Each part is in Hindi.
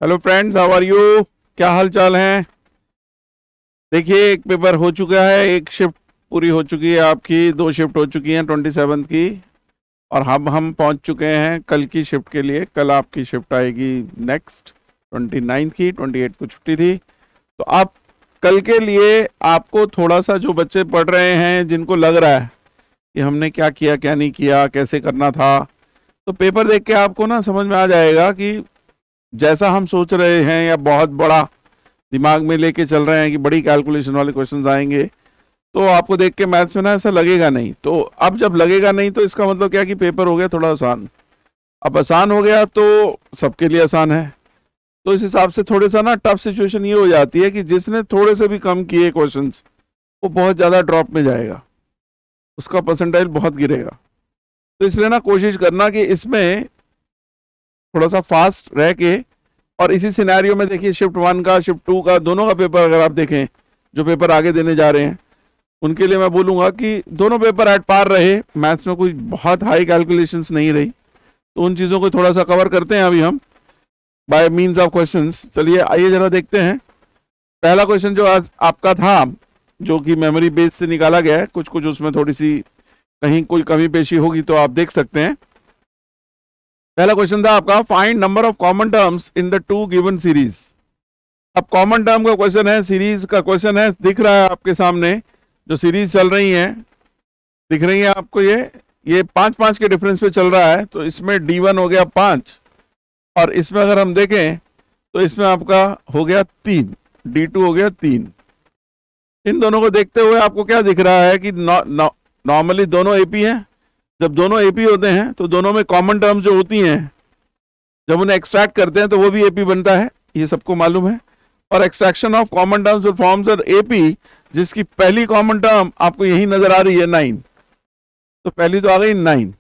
Hello friends, how are you? क्या हाल चाल है? देखिए, एक पेपर हो चुका है, एक शिफ्ट पूरी हो चुकी है आपकी, दो शिफ्ट हो चुकी हैं 27 की। और हम पहुंच चुके हैं कल की शिफ्ट के लिए। कल आपकी शिफ्ट आएगी नेक्स्ट 29 की। 28 को छुट्टी थी। तो आप कल के लिए आपको थोड़ा सा, जो बच्चे पढ़ रहे हैं, जिनको लग रहा है कि हमने क्या किया क्या नहीं किया, कैसे करना था, तो पेपर देख के आपको ना समझ में आ जाएगा कि जैसा हम सोच रहे हैं या बहुत बड़ा दिमाग में लेके चल रहे हैं कि बड़ी कैलकुलेशन वाले क्वेश्चंस आएंगे, तो आपको देख के मैथ्स में ना ऐसा लगेगा नहीं। तो अब जब लगेगा नहीं, तो इसका मतलब क्या कि पेपर हो गया थोड़ा आसान। अब आसान हो गया तो सबके लिए आसान है। तो इस हिसाब से थोड़े सा ना टफ सिचुएशन ये हो जाती है कि जिसने थोड़े से भी कम किए क्वेश्चंस, वो बहुत ज़्यादा ड्रॉप में जाएगा, उसका परसेंटाइल बहुत गिरेगा। तो इसलिए ना कोशिश करना कि इसमें थोड़ा सा फास्ट रह के, और इसी सिनेरियो में देखिए, शिफ्ट 1 का शिफ्ट 2 का दोनों का पेपर अगर आप देखें, जो पेपर आगे देने जा रहे हैं, उनके लिए मैं बोलूँगा कि दोनों पेपर एट पार रहे। मैथ्स में कोई बहुत हाई कैलकुलेशंस नहीं रही, तो उन चीज़ों को थोड़ा सा कवर करते हैं अभी हम बाय मीन्स ऑफ क्वेश्चंस। चलिए आइए जरा देखते हैं। पहला क्वेश्चन जो आज आपका था, जो कि मेमोरी बेस से निकाला गया है, कुछ कुछ उसमें थोड़ी सी कहीं कोई कमी पेशी होगी तो आप देख सकते हैं। पहला क्वेश्चन था आपका, find number of common terms in the two given series. अब कॉमन टर्म का क्वेश्चन है, सीरीज का क्वेश्चन है। दिख रहा है आपके सामने जो सीरीज चल रही है, दिख रही है आपको? ये 5-5 के डिफरेंस पे चल रहा है। तो इसमें D1 हो गया 5, और इसमें अगर हम देखें तो इसमें आपका हो गया 3, D2 हो गया 3। इन दोनों को देखते हुए आपको क्या दिख रहा है कि नॉर्मली दोनों AP हैं। जब दोनों AP होते हैं तो दोनों में कॉमन टर्म जो होती हैं, जब उन्हें एक्सट्रैक्ट करते हैं तो वो भी AP बनता है, ये सबको मालूम है। और extraction of common terms forms और AP, जिसकी पहली कॉमन टर्म आपको यही नजर आ रही है 9। तो पहली तो आ गई 9।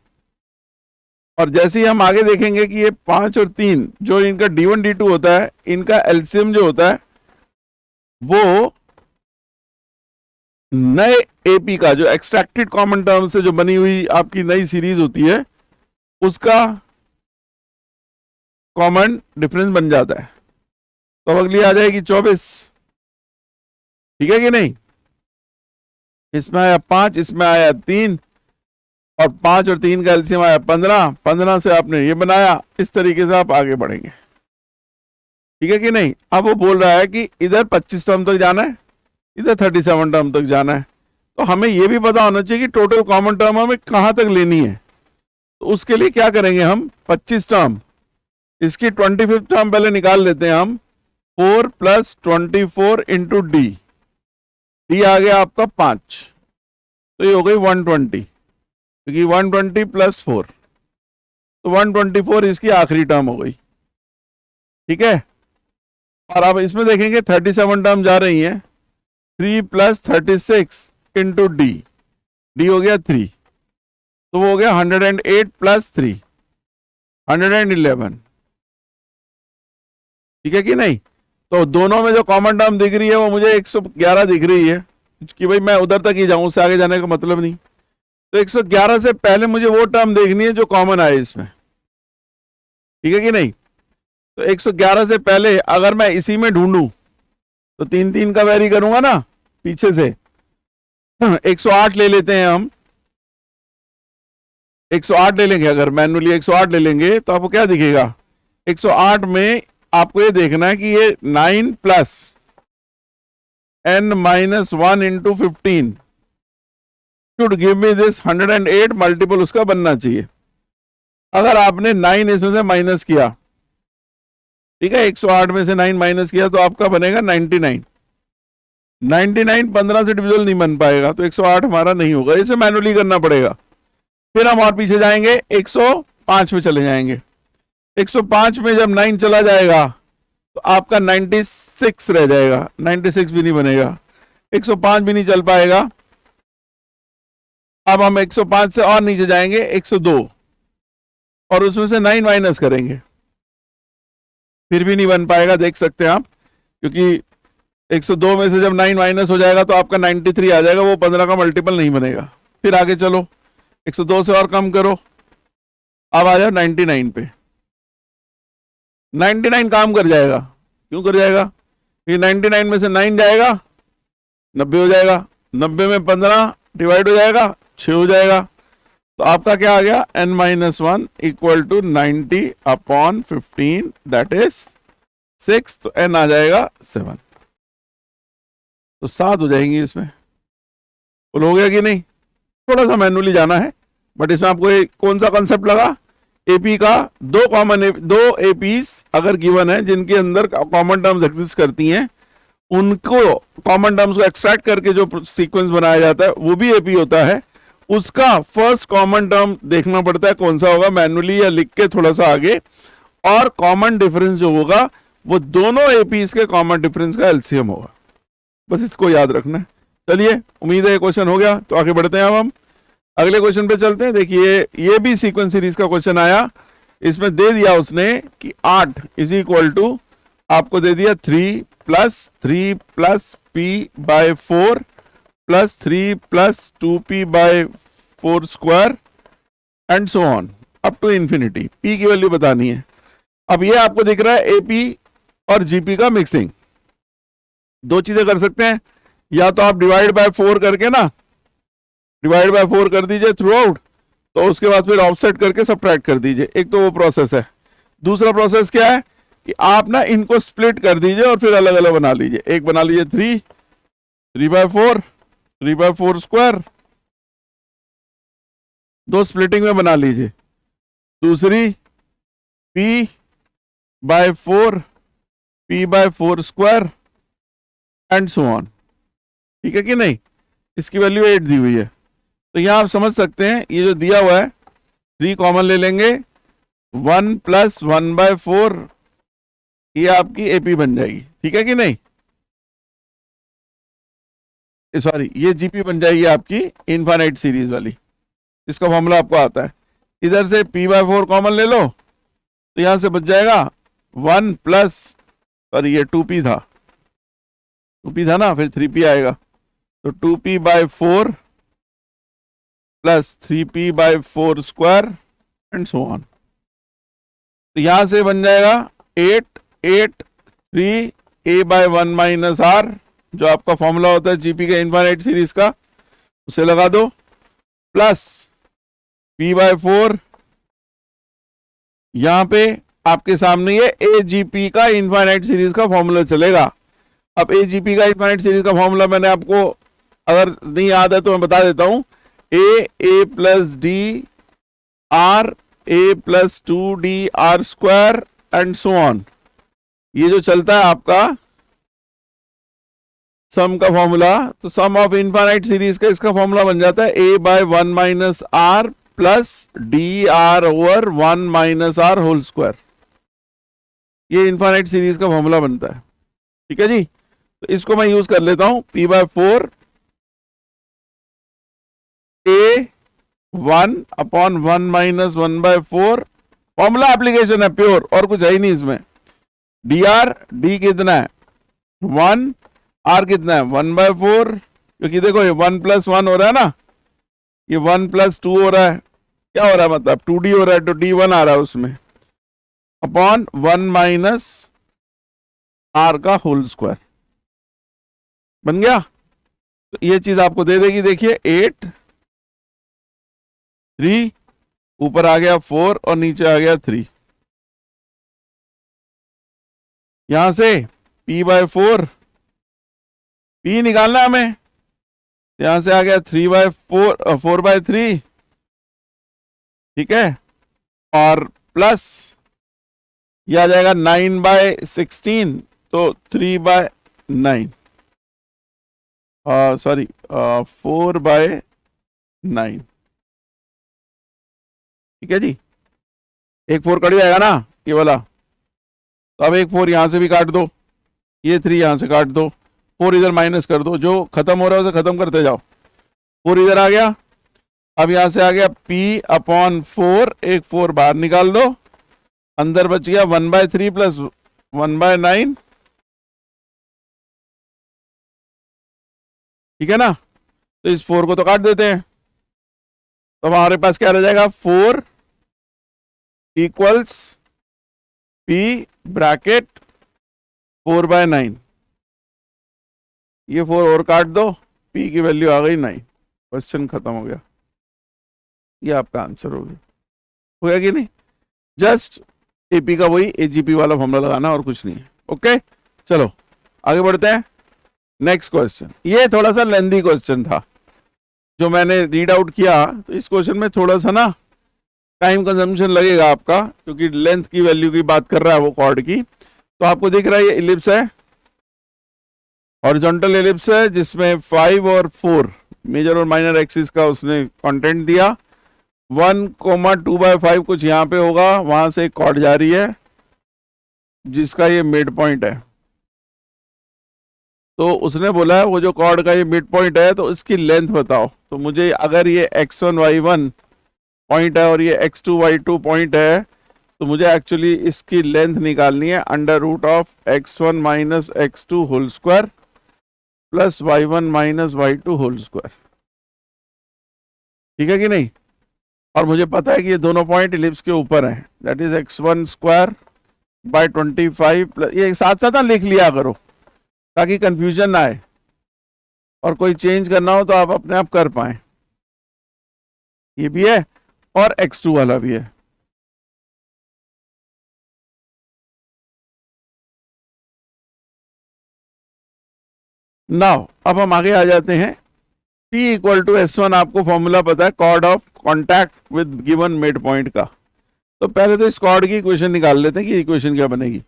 और जैसे ही हम आगे देखेंगे कि ये 5 और 3 जो इनका D1 D2 होता है, इनका एलसीएम जो होता है वो नए AP का, जो एक्सट्रैक्टेड कॉमन टर्म से जो बनी हुई आपकी नई सीरीज होती है, उसका कॉमन डिफरेंस बन जाता है। तो अगली आ जाएगी 24। ठीक है कि नहीं? इसमें आया 5, इसमें आया 3, और 5 और 3 का एलसीएम आया 15। 15 से आपने ये बनाया। इस तरीके से आप आगे बढ़ेंगे। ठीक है कि नहीं? अब वो बोल रहा है कि इधर 25 टर्म तक जाना है, इधर 37 टर्म तक जाना है। तो हमें ये भी पता होना चाहिए कि टोटल कॉमन टर्म हमें कहां तक लेनी है। तो उसके लिए क्या करेंगे हम, 25 टर्म, इसकी 25th टर्म पहले निकाल लेते हैं हम। 4 + 24 इंटू डी आ गया आपका 5। तो ये हो गई 120, क्योंकि 120 + 4, तो 124 इसकी आखिरी टर्म हो गई। ठीक है? और अब इसमें देखेंगे 37 टर्म जा रही हैं। 3 + 36 इंटू डी हो गया 3, तो वो हो गया 108 + 3, 111। ठीक है कि नहीं? तो दोनों में जो कॉमन टर्म दिख रही है वो मुझे 111 दिख रही है, कि भाई मैं उधर तक ही जाऊं, उससे आगे जाने का मतलब नहीं। तो 111 से पहले मुझे वो टर्म देखनी है जो कॉमन आए इसमें। ठीक है कि नहीं? तो 111 से पहले अगर मैं इसी में ढूंढूं तो 3-3 का वेरी करूंगा ना पीछे से। 108 ले लेते हैं हम, 108 ले लेंगे। अगर मैनुअली 108 ले लेंगे तो आपको क्या दिखेगा? 108 में आपको ये देखना है कि ये 9 + n - 1 into 15 should give me this 108, multiple उसका बनना चाहिए। अगर आपने 9 इसमें से माइनस किया, ठीक है, 108 में से 9 माइनस किया, तो आपका बनेगा 99। 99 15 से डिविजल नहीं बन पाएगा, तो 108 हमारा नहीं होगा, इसे मैनुअली करना पड़ेगा। फिर हम और पीछे जाएंगे, 105 में चले जाएंगे। 105 में जब 9 चला जाएगा तो आपका 96 रह जाएगा। 96 भी नहीं बनेगा, 105 भी नहीं चल पाएगा। अब हम 105 से और नीचे जाएंगे, 102, और उसमें से 9 माइनस करेंगे, फिर भी नहीं बन पाएगा। देख सकते हैं आप, क्योंकि 102 में से जब 9 माइनस हो जाएगा तो आपका 93 आ जाएगा, वो 15 का मल्टीपल नहीं बनेगा। फिर आगे चलो, 102 से और कम करो, अब आ जाओ 99 पे। 99 काम कर जाएगा। क्यों कर जाएगा? ये 99 में से 9 जाएगा, 90 हो जाएगा। 90 में 15 डिवाइड हो जाएगा, 6 हो जाएगा। तो आपका क्या आ गया? n-1 equal to 90 upon 15 that is 6। तो n आ जाएगा 7। तो 7 हो जाएंगी इसमें। फुल हो गया कि नहीं? थोड़ा सा मैनुअली जाना है, बट इसमें आपको कौन सा कंसेप्ट लगा? एपी का दो एपीज अगर गिवन है जिनके अंदर कॉमन टर्म्स एग्जिस्ट करती हैं, उनको कॉमन टर्म्स को एक्सट्रैक्ट करके जो सीक्वेंस बनाया जाता है वो भी एपी होता है। उसका फर्स्ट कॉमन टर्म देखना पड़ता है कौन सा होगा, मैनुअली या लिख के थोड़ा सा आगे, और कॉमन डिफरेंस जो होगा वो दोनों एपीज के कॉमन डिफरेंस का एलसीएम होगा। बस इसको याद रखना है। चलिए, उम्मीद है ये क्वेश्चन हो गया। तो आगे बढ़ते हैं, अब हम अगले क्वेश्चन पे चलते हैं। देखिए, ये भी सीक्वेंस सीरीज का क्वेश्चन आया। इसमें दे दिया उसने कि 8 इज इक्वल टू, आपको दे दिया 3 plus p by 4 plus 3 plus 2p by 4 square and so on up to infinity. p की वैल्यू बतानी है। अब ये आपको दिख रहा है AP और GP का मिक्सिंग। दो चीजें कर सकते हैं, या तो आप डिवाइड बाय 4 करके ना, डिवाइड बाय 4 कर दीजिए थ्रू आउट, तो उसके बाद फिर ऑफसेट करके सबट्रैक्ट कर दीजिए। एक तो वो प्रोसेस है। दूसरा प्रोसेस क्या है कि आप ना इनको स्प्लिट कर दीजिए और फिर अलग अलग बना लीजिए। एक बना लीजिए 3 बाय 4 स्क्वायर, दो स्प्लिटिंग में बना लीजिए। दूसरी p by 4 square and so on. ठीक है कि नहीं? इसकी वैल्यू 8 दी हुई है। तो यहां आप समझ सकते हैं, ये जो दिया हुआ है 3 कॉमन ले लेंगे, 1 प्लस 1 बाय 4, ये आपकी एपी बन जाएगी। ठीक है कि नहीं? सॉरी, ये जीपी बन जाएगी आपकी इनफाइनाइट सीरीज वाली। इसका फॉर्मूला आपको आता है। इधर से p बाय 4 कॉमन ले लो, तो यहां से बच जाएगा 1 प्लस, सॉरी ये 2p था, 2p था ना, फिर 3p आएगा। तो 2p by 4 plus 3p by 4 square and so on. तो यहां से बन जाएगा 8 3 a बाय 1 माइनस r, जो आपका फॉर्मूला होता है जीपी के इनफाइनाइट सीरीज का, उसे लगा दो, प्लस p बाय 4, यहां पे आपके सामने ये AGP का इनफाइनाइट सीरीज का फॉर्मूला चलेगा। अब AGP का इनफाइनाइट सीरीज का फॉर्मूला मैंने आपको, अगर नहीं याद है तो मैं बता देता हूं, a plus d r a plus 2d r square and so on. ये जो चलता है आपका सम का फॉर्मूला, तो सम ऑफ इनफाइनाइट सीरीज का इसका फॉर्मूला बन जाता है a by 1 minus r plus d r over 1 minus r whole square. ये इनफाइनाइट सीरीज का फॉर्मूला बनता है। ठीक है जी? तो इसको मैं यूज कर लेता हूं, p by 4 a 1 upon 1 minus 1 by 4, formula application है प्योर, और कुछ है ही नहीं इसमें। dr, d कितना है 1, r कितना है 1 बाय 4, क्योंकि देखो ये 1 प्लस 1 हो रहा है ना, ये 1 प्लस 2 हो रहा है, क्या हो रहा है मतलब 2d हो रहा है, तो d1 आ रहा है उसमें, अपॉन 1 माइनस r का होल स्क्वायर। बन गया? तो ये चीज आपको दे देगी। देखिए 8 3, ऊपर आ गया 4 और नीचे आ गया 3। यहां से p बाय 4, p निकालना है हमें, यहां से आ गया 3 बाय 4 बाय 3। ठीक है? और प्लस ये आ जाएगा 9 बाय 16, तो 3 बाय 9, सॉरी 4 बाय 9। ठीक है जी? एक 4 कट जाएगा ना ये वाला, तो अब एक 4 यहां से भी काट दो, ये 3 यहां से काट दो, 4 इधर माइनस कर दो, जो खत्म हो रहा है उसे खत्म करते जाओ। 4 इधर आ गया, अब यहां से आ गया p अपॉन 4, एक 4 बाहर निकाल दो, अंदर बच गया 1 बाय 3 प्लस 1 बाय 9। ठीक है ना? तो इस 4 को तो काट देते हैं, तो हमारे पास क्या रह जाएगा 4 इक्वल्स p ब्रैकेट 4/9, ये 4 और काट दो, p की वैल्यू आ गई 9, क्वेश्चन खत्म हो गया। ये आपका आंसर हो गया कि नहीं? जस्ट एपी का वही एजीपी वाला फॉर्मूला लगाना और कुछ नहीं है। ओके, चलो आगे बढ़ते हैं। नेक्स्ट क्वेश्चन, ये थोड़ा सा लेंदी क्वेश्चन था जो मैंने रीड आउट किया, तो इस क्वेश्चन में थोड़ा सा ना टाइम कंजम्पशन लगेगा आपका, क्योंकि लेंथ की वैल्यू की बात कर रहा है वो कॉर्ड की। तो आपको दिख रहा है ये इलिप्स है, हॉरिजॉन्टल एलिप्स है, जिसमें 5 और 4 मेजर और माइनर एक्सिस का उसने कंटेंट दिया। 1,2/5 कुछ यहाँ पे होगा, वहां से एक कॉर्ड जा रही है जिसका ये मिड पॉइंट है। तो उसने बोला है वो जो कॉर्ड का ये मिड पॉइंट है तो इसकी लेंथ बताओ। तो मुझे अगर ये x1 y1 पॉइंट है और ये x2 y2 पॉइंट है, तो मुझे एक्चुअली इसकी लेंथ निकालनी है under root of x1 minus x2 whole square plus y1 minus y2 whole square. ठीक है कि नहीं? और मुझे पता है कि ये दोनों पॉइंट इलिप्स के ऊपर हैं, that is x1 square by 25 plus, ये साथ साथ ना लिख लिया करो ताकि कंफ्यूजन ना आए, और कोई चेंज करना हो तो आप अपने आप कर पाए। ये भी है और x2 वाला भी है। नाउ अब हम आगे आ जाते हैं। P इक्वल टू S1 आपको फॉर्मूला पता है, chord of contact with given mid point का। तो पहले तो इस कॉर्ड की इक्वेशन निकाल लेते हैं कि इक्वेशन क्या बनेगी।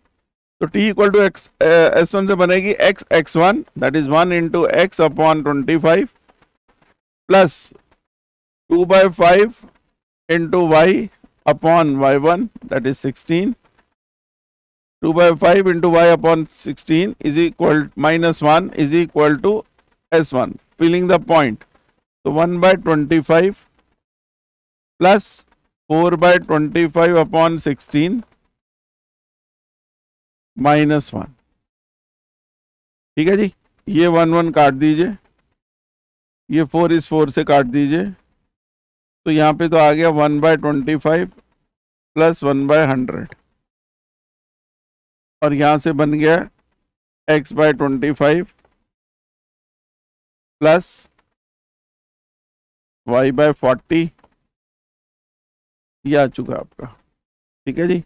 तो T इक्वल टू S1 से बनेगी x1 that is 1 into x upon 25 plus 2/5 into y upon y1 that is 16, 2/5 into y upon 16 is equal minus 1 is equal to S1 filling the point, तो 1/25 प्लस 4/25 अपॉन 16 माइनस 1। ठीक है जी, ये 1 काट दीजिए, ये 4 इस 4 से काट दीजिए, तो यहाँ पे तो आ गया 1/25 प्लस 1/100, और यहाँ से बन गया x/25 प्लस y/40, ये आ चुका आपका। ठीक है जी,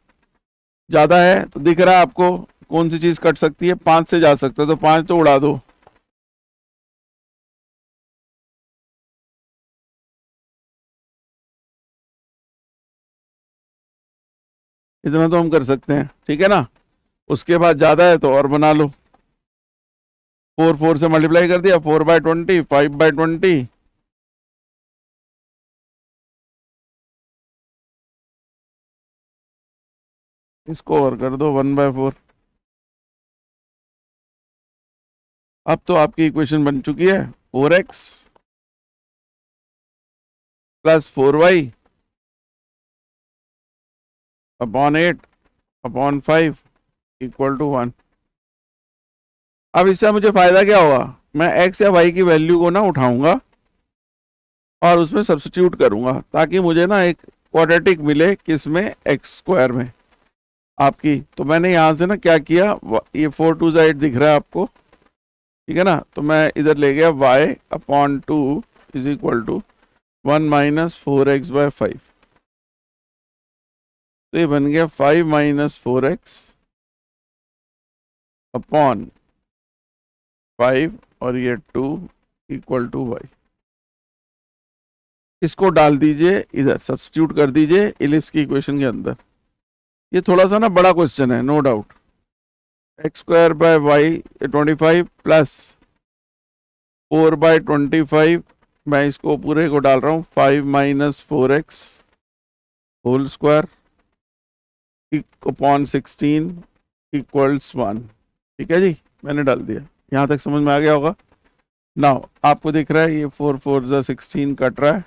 ज्यादा है तो दिख रहा है आपको कौन सी चीज कट सकती है, 5 से जा सकता है, तो 5 तो उड़ा दो। इतना तो हम कर सकते हैं, ठीक है ना। उसके बाद ज्यादा है तो और बना लो, 4 से मल्टीप्लाई कर दिया, 4/20 5/20, इसको और कर दो 1/4। अब तो आपकी इक्वेशन बन चुकी है 4x plus 4y upon 8 upon 5 equal to 1। अब इससे मुझे फायदा क्या होगा, मैं x या y की वैल्यू को ना उठाऊंगा और उसमें सब्स्टिट्यूट करूंगा, ताकि मुझे ना एक क्वाड्रेटिक मिले, किसमें, एक्स स्क्वायर में आपकी। तो मैंने यहाँ से ना क्या किया, ये 4 2 8 दिख रहा है आपको, ठीक है ना। तो मैं इधर ले गया y upon 2 is equal to 1 minus 4x/5, तो ये बन गया 5 माइनस 4x अपॉन 5 और ये 2 इक्वल टू y। इसको डाल दीजिए इधर, सब्स्टिट्यूट कर दीजिए इलिप्स की इक्वेशन के अंदर। ये थोड़ा सा ना बड़ा क्वेश्चन है, no doubt. x² / y 25 plus 4/25, मैं इसको पूरे को डाल रहा हूँ, 5 minus 4x whole square upon 16 equals 1। ठीक है जी, मैंने डाल दिया, यहाँ तक समझ में आ गया होगा। नाउ आपको दिख रहा है ये 4 4 जा 16 कट रहा है,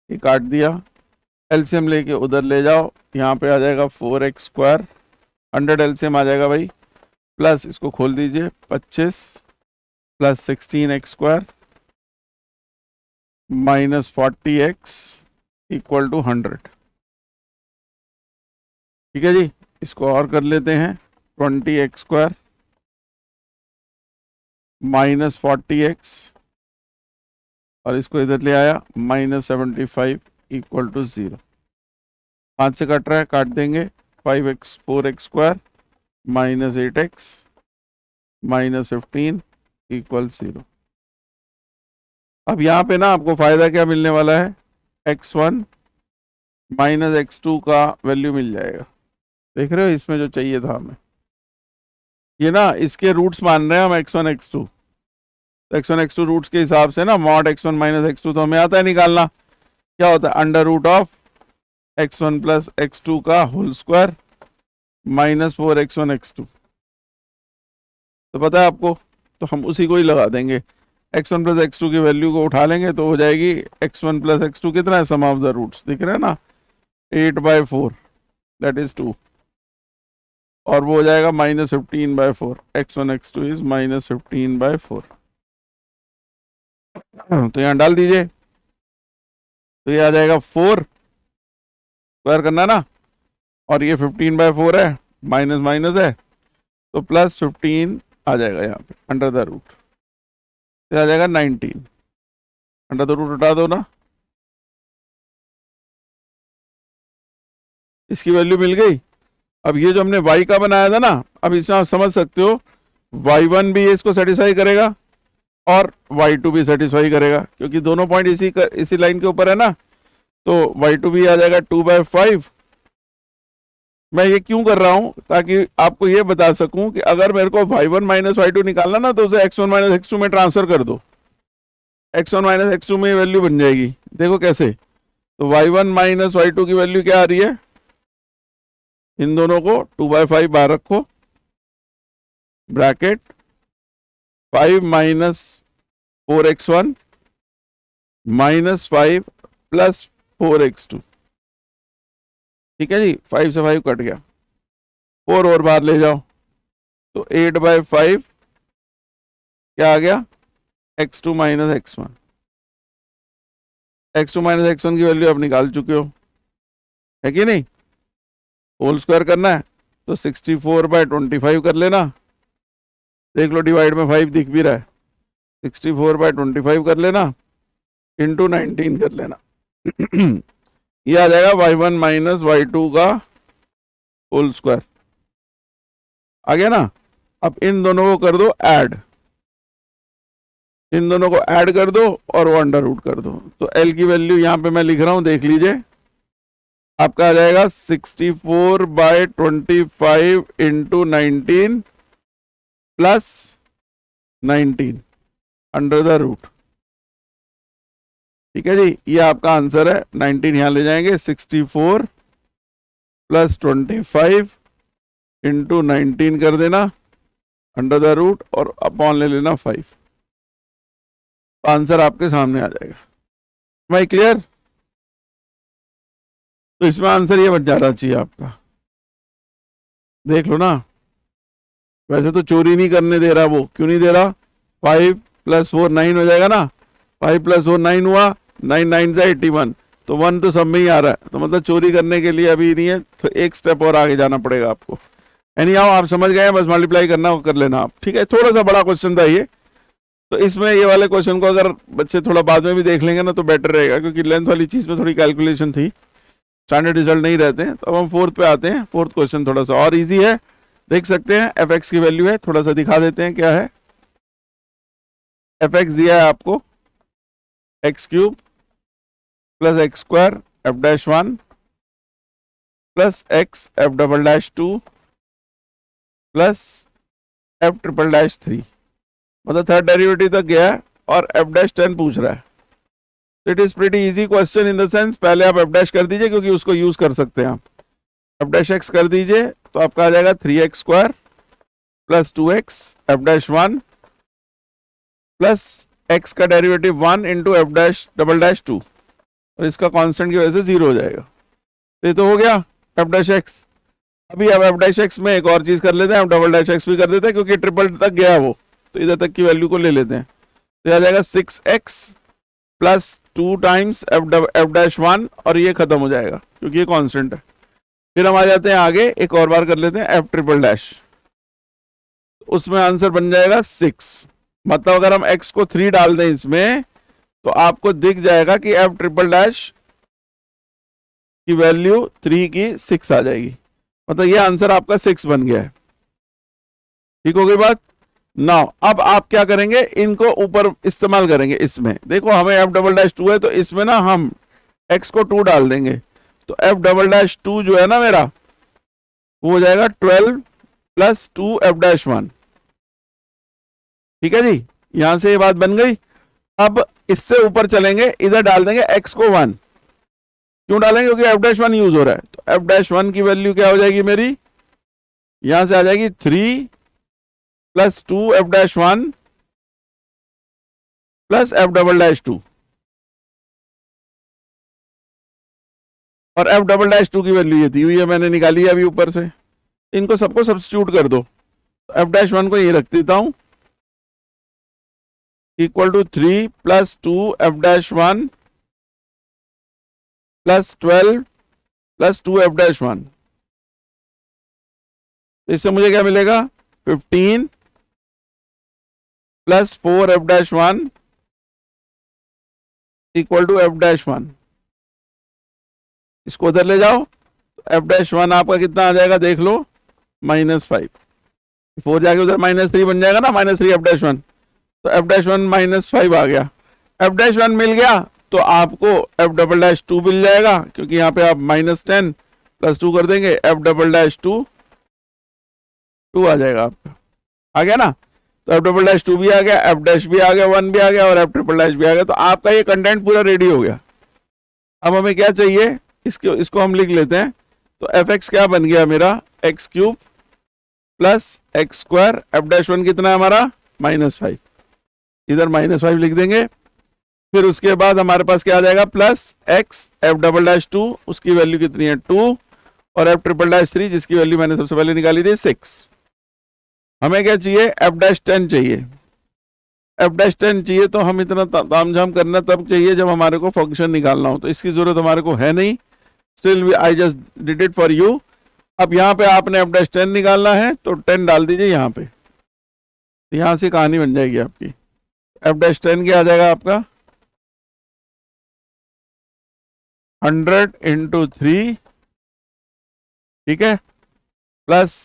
ये काट दिया, एलसीएम लेके उधर ले जाओ, यहाँ पे आ जाएगा 4x² 100 एलसीएम आ जाएगा भाई, प्लस इसको खोल दीजिए 25 plus 16x² minus 40x equal to 100। ठीक है जी, इसको और कर लेते हैं, 20x² माइनस 40x, और इसको इधर ले आया -75 इक्वल टू 0। 5 से कट रहा है, काट देंगे, 4x² minus 8x minus 15 equal 0। अब यहाँ पे ना आपको फायदा क्या मिलने वाला है, x1 माइनस x2 का वैल्यू मिल जाएगा। देख रहे हो, इसमें जो चाहिए था हमें, ये ना इसके रूट्स मान रहे हैं हम x1 x2। x1 x2 roots के हिसाब से ना मॉड x1 माइनस x2 तो हमें आता है निकालना। क्या होता है, under root of x1 plus x2 का whole square minus 4x1 x2। तो पता है आपको, तो हम उसी को ही लगा देंगे। x1 प्लस x2 की वैल्यू को उठा लेंगे तो हो जाएगी x1 प्लस x2 कितना है, सम ऑफ द रूट्स दिख रहे हैं ना, 8/4 दैट इज 2, और वो हो जाएगा -15/4। x1 x2 is -15/4। तो यहाँ डाल दीजिए, तो ये आ जाएगा 4 स्क्वायर करना ना, और ये 15/4 है, माइनस माइनस है तो प्लस 15 आ जाएगा यहाँ पे अंडर द रूट, तो आ जाएगा 19। अंडर द रूट उठा दो ना, इसकी वैल्यू मिल गई। अब ये जो हमने y का बनाया था ना, अब इसमें आप समझ सकते हो y1 भी इसको सेटिस्फाई करेगा और y2 भी सेटिस्फाई करेगा, क्योंकि दोनों पॉइंट इसी लाइन के ऊपर है ना, तो y2 भी आ जाएगा 2/5। मैं ये क्यों कर रहा हूं, ताकि आपको ये बता सकूं कि अगर मेरे को y1 माइनस y2 निकालना ना, तो उसे x1 माइनस x2 में ट्रांसफर कर दो, x1 माइनस x2 में वैल्यू बन जाएगी। देखो कैसे, तो y1 माइनस y2 की वैल्यू क्या आ रही है, इन दोनों को 2/5 बाहर रखो, bracket 5 minus 4x1 minus 5 plus 4x2। ठीक है जी, 5 से 5 कट गया, 4 और बाहर ले जाओ, तो 8/5 क्या आ गया, x2 minus x1। x2 minus x1 की वैल्यू आप निकाल चुके हो, है कि नहीं। होल स्क्वायर करना है तो 64/25 कर लेना, देख लो डिवाइड में 5 दिख भी रहा है, 64/25 कर लेना, इंटू 19 कर लेना। ये आ जाएगा y1 माइनस y2 का होल स्क्वायर, आ गया ना। अब इन दोनों को कर दो ऐड, इन दोनों को ऐड कर दो और वो अंडर रूट कर दो, तो l की वैल्यू यहाँ पे मैं लिख रहा हूं, देख लीजिए, आपका आ जाएगा 64/25 into 19 plus 19 under the root. ठीक है जी, ये आपका आंसर है। 19 यहां ले जाएंगे, 64 प्लस 25 इंटू 19 कर देना अंडर द रूट, और अपॉन ले लेना 5, तो आंसर आपके सामने आ जाएगा। भाई क्लियर, तो इसमें आंसर ये बन जाना चाहिए आपका, देख लो ना। वैसे तो चोरी नहीं करने दे रहा, वो क्यों नहीं दे रहा, 5 + 4 9 हो जाएगा ना, 5 + 4 9 हुआ, 9 9 से 81, तो 1 तो सब में ही आ रहा है, तो मतलब चोरी करने के लिए अभी नहीं है, तो एक स्टेप और आगे जाना पड़ेगा आपको। यानी आप समझ गए, बस मल्टीप्लाई करना कर लेना आप। ठीक है, थोड़ा सा बड़ा क्वेश्चन था ये, तो इसमें ये वाले क्वेश्चन को अगर बच्चे थोड़ा बाद में भी देख लेंगे ना तो बेटर रहेगा, क्योंकि लेंथ वाली चीज में थोड़ी कैलकुलेशन थी, स्टैंडर्ड रिजल्ट नहीं रहते हैं। तो अब हम 4th पे आते हैं। 4th क्वेश्चन थोड़ा सा और इजी है, देख सकते हैं। fx की वैल्यू है, थोड़ा सा दिखा देते हैं क्या है। fx दिया है आपको x³ plus x² f'1 plus x f'2 plus f'3, मतलब थर्ड डेरिवेटिव तक गया है और f'10 पूछ रहा है। It is pretty easy question in the sense, पहले आप f' कर दीजिए क्योंकि उसको यूज कर सकते हैं आप। f' कर दीजिए तो आपका आ जाएगा 3x² plus 2x f'1 plus x का डेरिवेटिव 1 इंटू f'2, और इसका कांस्टेंट की वजह से 0 हो जाएगा। तो ये तो हो गया f'। अभी अब f' में एक और चीज कर लेते हैं, f'' भी कर देते हैं क्योंकि ट्रिपल तक गया है वो, तो इधर तक की वैल्यू को ले लेते हैं। तो आ जाएगा 6x प्लस 2 टाइम्स f'1, और ये खत्म हो जाएगा क्योंकि ये कांस्टेंट है। फिर हम आ जाते हैं आगे, एक और बार कर लेते हैं एफ ट्रिपल डैश, उसमें आंसर बन जाएगा 6। मतलब अगर हम x को 3 डाल दें इसमें तो आपको दिख जाएगा कि एफ ट्रिपल डैश की वैल्यू 3 की 6 आ जाएगी। मतलब ये आंसर आपका 6 बन गया है। ठीक हो गई बात। नाउ अब आप क्या करेंगे, इनको ऊपर इस्तेमाल करेंगे। इसमें देखो हमें एफ डबल डैश 2 है तो इसमें ना हम x को 2 डाल देंगे, तो एफ डबल डैश 2 जो है ना मेरा, वो हो जाएगा 12 प्लस 2 एफ डैश 1। ठीक है जी, यहां से ये बात बन गई। अब इससे ऊपर चलेंगे, इधर डाल देंगे x को 1। क्यों डालेंगे, क्योंकि एफ डैश 1 यूज हो रहा है। तो एफ डैश 1 की वैल्यू क्या हो जाएगी मेरी, यहां से आ जाएगी 3 plus 2 f dash 1 plus F double dash 2। और एफ डबल डैश 2 की वैल्यू ये दी हुई है, मैंने निकाली है अभी ऊपर से। इनको सबको सब्स्टिट्यूट कर दो। तो एफ डैश 1 को ये रख देता हूं, equal to 3 plus 2 f dash 1 plus 12 plus 2 f dash 1। इससे मुझे क्या मिलेगा, 15 plus 4 f dash 1 equal to f dash 1। इसको उधर ले जाओ, तो एफ डैश 1 आपका कितना आ जाएगा देख लो, -5। 4 जाके उधर -3 बन जाएगा ना, -3 एफ डैश 1। तो एफ डैश 1 -5 आ गया। एफ डैश 1 मिल गया तो आपको एफ डबल डैश 2 मिल जाएगा, क्योंकि यहाँ पे आप -10 प्लस 2 कर देंगे, एफ डबल डैश 2 आ जाएगा आपका। आ गया ना। तो एफ डबल डैश 2 भी आ गया, एफ डैश भी आ गया, 1 भी आ गया और एफ ट्रिपल डैश भी आ गया। तो आपका ये कंटेंट पूरा रेडी हो गया। अब हमें क्या चाहिए, इसको हम लिख लेते हैं। तो एफ एक्स क्या बन गया मेरा, x cube plus x square. F dash 1 कितना है हमारा, -5। इधर -5 लिख देंगे। फिर उसके बाद हमारे पास क्या आ जाएगा, plus x F double dash 2, उसकी वैल्यू कितनी है 2, और एफ ट्रिपल डैश 3 जिसकी वैल्यू मैंने सबसे पहले निकाली थी 6। हमें क्या चाहिए, एफ डैश 10 चाहिए। एफ डैश 10 चाहिए तो हम इतना तामझाम करना तब चाहिए जब हमारे को फंक्शन निकालना हो, तो इसकी जरूरत हमारे को है नहीं। Still I just did it for you. अब यहाँ पे आपने एफ डैश 10 निकालना है तो 10 डाल दीजिए यहाँ पे, यहां से कहानी बन जाएगी आपकी। एफ डैश 10 क्या आ जाएगा आपका, 100 इंटू 3, ठीक है, प्लस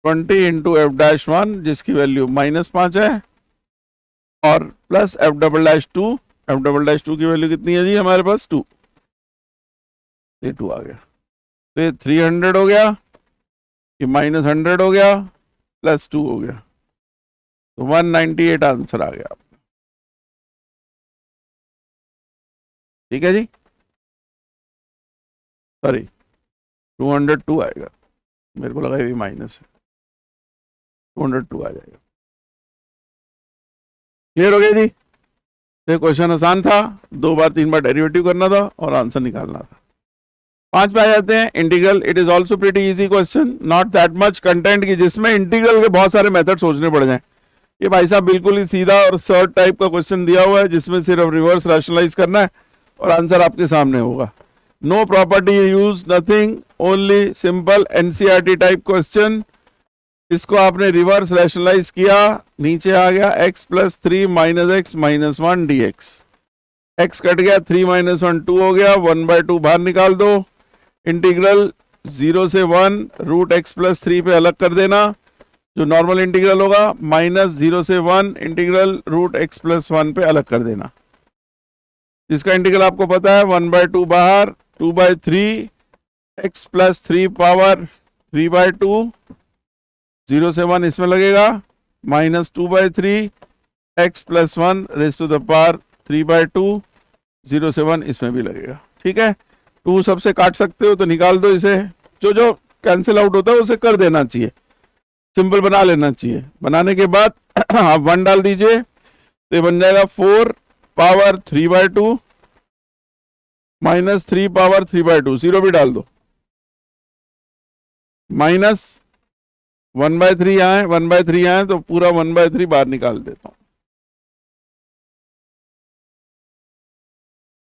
20 इंटू एफ डैश 1 जिसकी वैल्यू -5 है, और plus F double dash 2। F double dash 2 की वैल्यू कितनी है जी हमारे पास, 2। ये 2 आ गया। तो ये 300 हो गया, ये -100 हो गया, प्लस 2 हो गया। तो 198 आंसर आ गया आपका। ठीक है जी, सॉरी 202 आएगा, मेरे को लगा ये भी माइनस है, 202 आ जाएगा। क्लियर हो गया जी। ये क्वेश्चन आसान था, 2 बार 3 बार डेरिवेटिव करना था और आंसर निकालना था। 5 पे आ जाते हैं, integral. It is also pretty easy question, not that much content की जिसमें इंटीग्रल के बहुत सारे मेथड सोचने पड़ जाए। ये भाई साहब बिल्कुल ही सीधा और सर्ट टाइप का क्वेश्चन दिया हुआ है जिसमें सिर्फ रिवर्स रैशनलाइज करना है और आंसर आपके सामने होगा। No property use, nothing, only simple NCERT type question. इसको आपने रिवर्स रैशनलाइज किया, नीचे आ गया x plus 3 minus x minus 1 dx। x cut गया, 3 माइनस 1 2 हो गया, 1/2 बाहर निकाल दो। इंटीग्रल 0 से 1 रूट x प्लस 3 पे अलग कर देना, जो नॉर्मल इंटीग्रल होगा, -0 से 1 इंटीग्रल रूट x प्लस 1 पे अलग कर देना। जिसका इंटीग्रल आपको पता है, 1/2 बाहर, 2/3 x प्लस 3 पावर 3/2, 0 से 1 इसमें लगेगा, -2/3 x plus 1 raise to the power 3/2, 0 से 1 इसमें भी लगेगा। ठीक है, 2 सबसे काट सकते हो तो निकाल दो इसे, जो जो कैंसिल आउट होता है उसे कर देना चाहिए, सिंपल बना लेना चाहिए। बनाने के बाद आप 1 डाल दीजिए तो ये बन जाएगा 4 पावर 3/2 माइनस 3 पावर 3/2, 0 भी डाल दो, माइनस 1/3 यहाँ है, 1/3 यहाँ है, तो पूरा 1/3 बाहर निकाल देता हूं।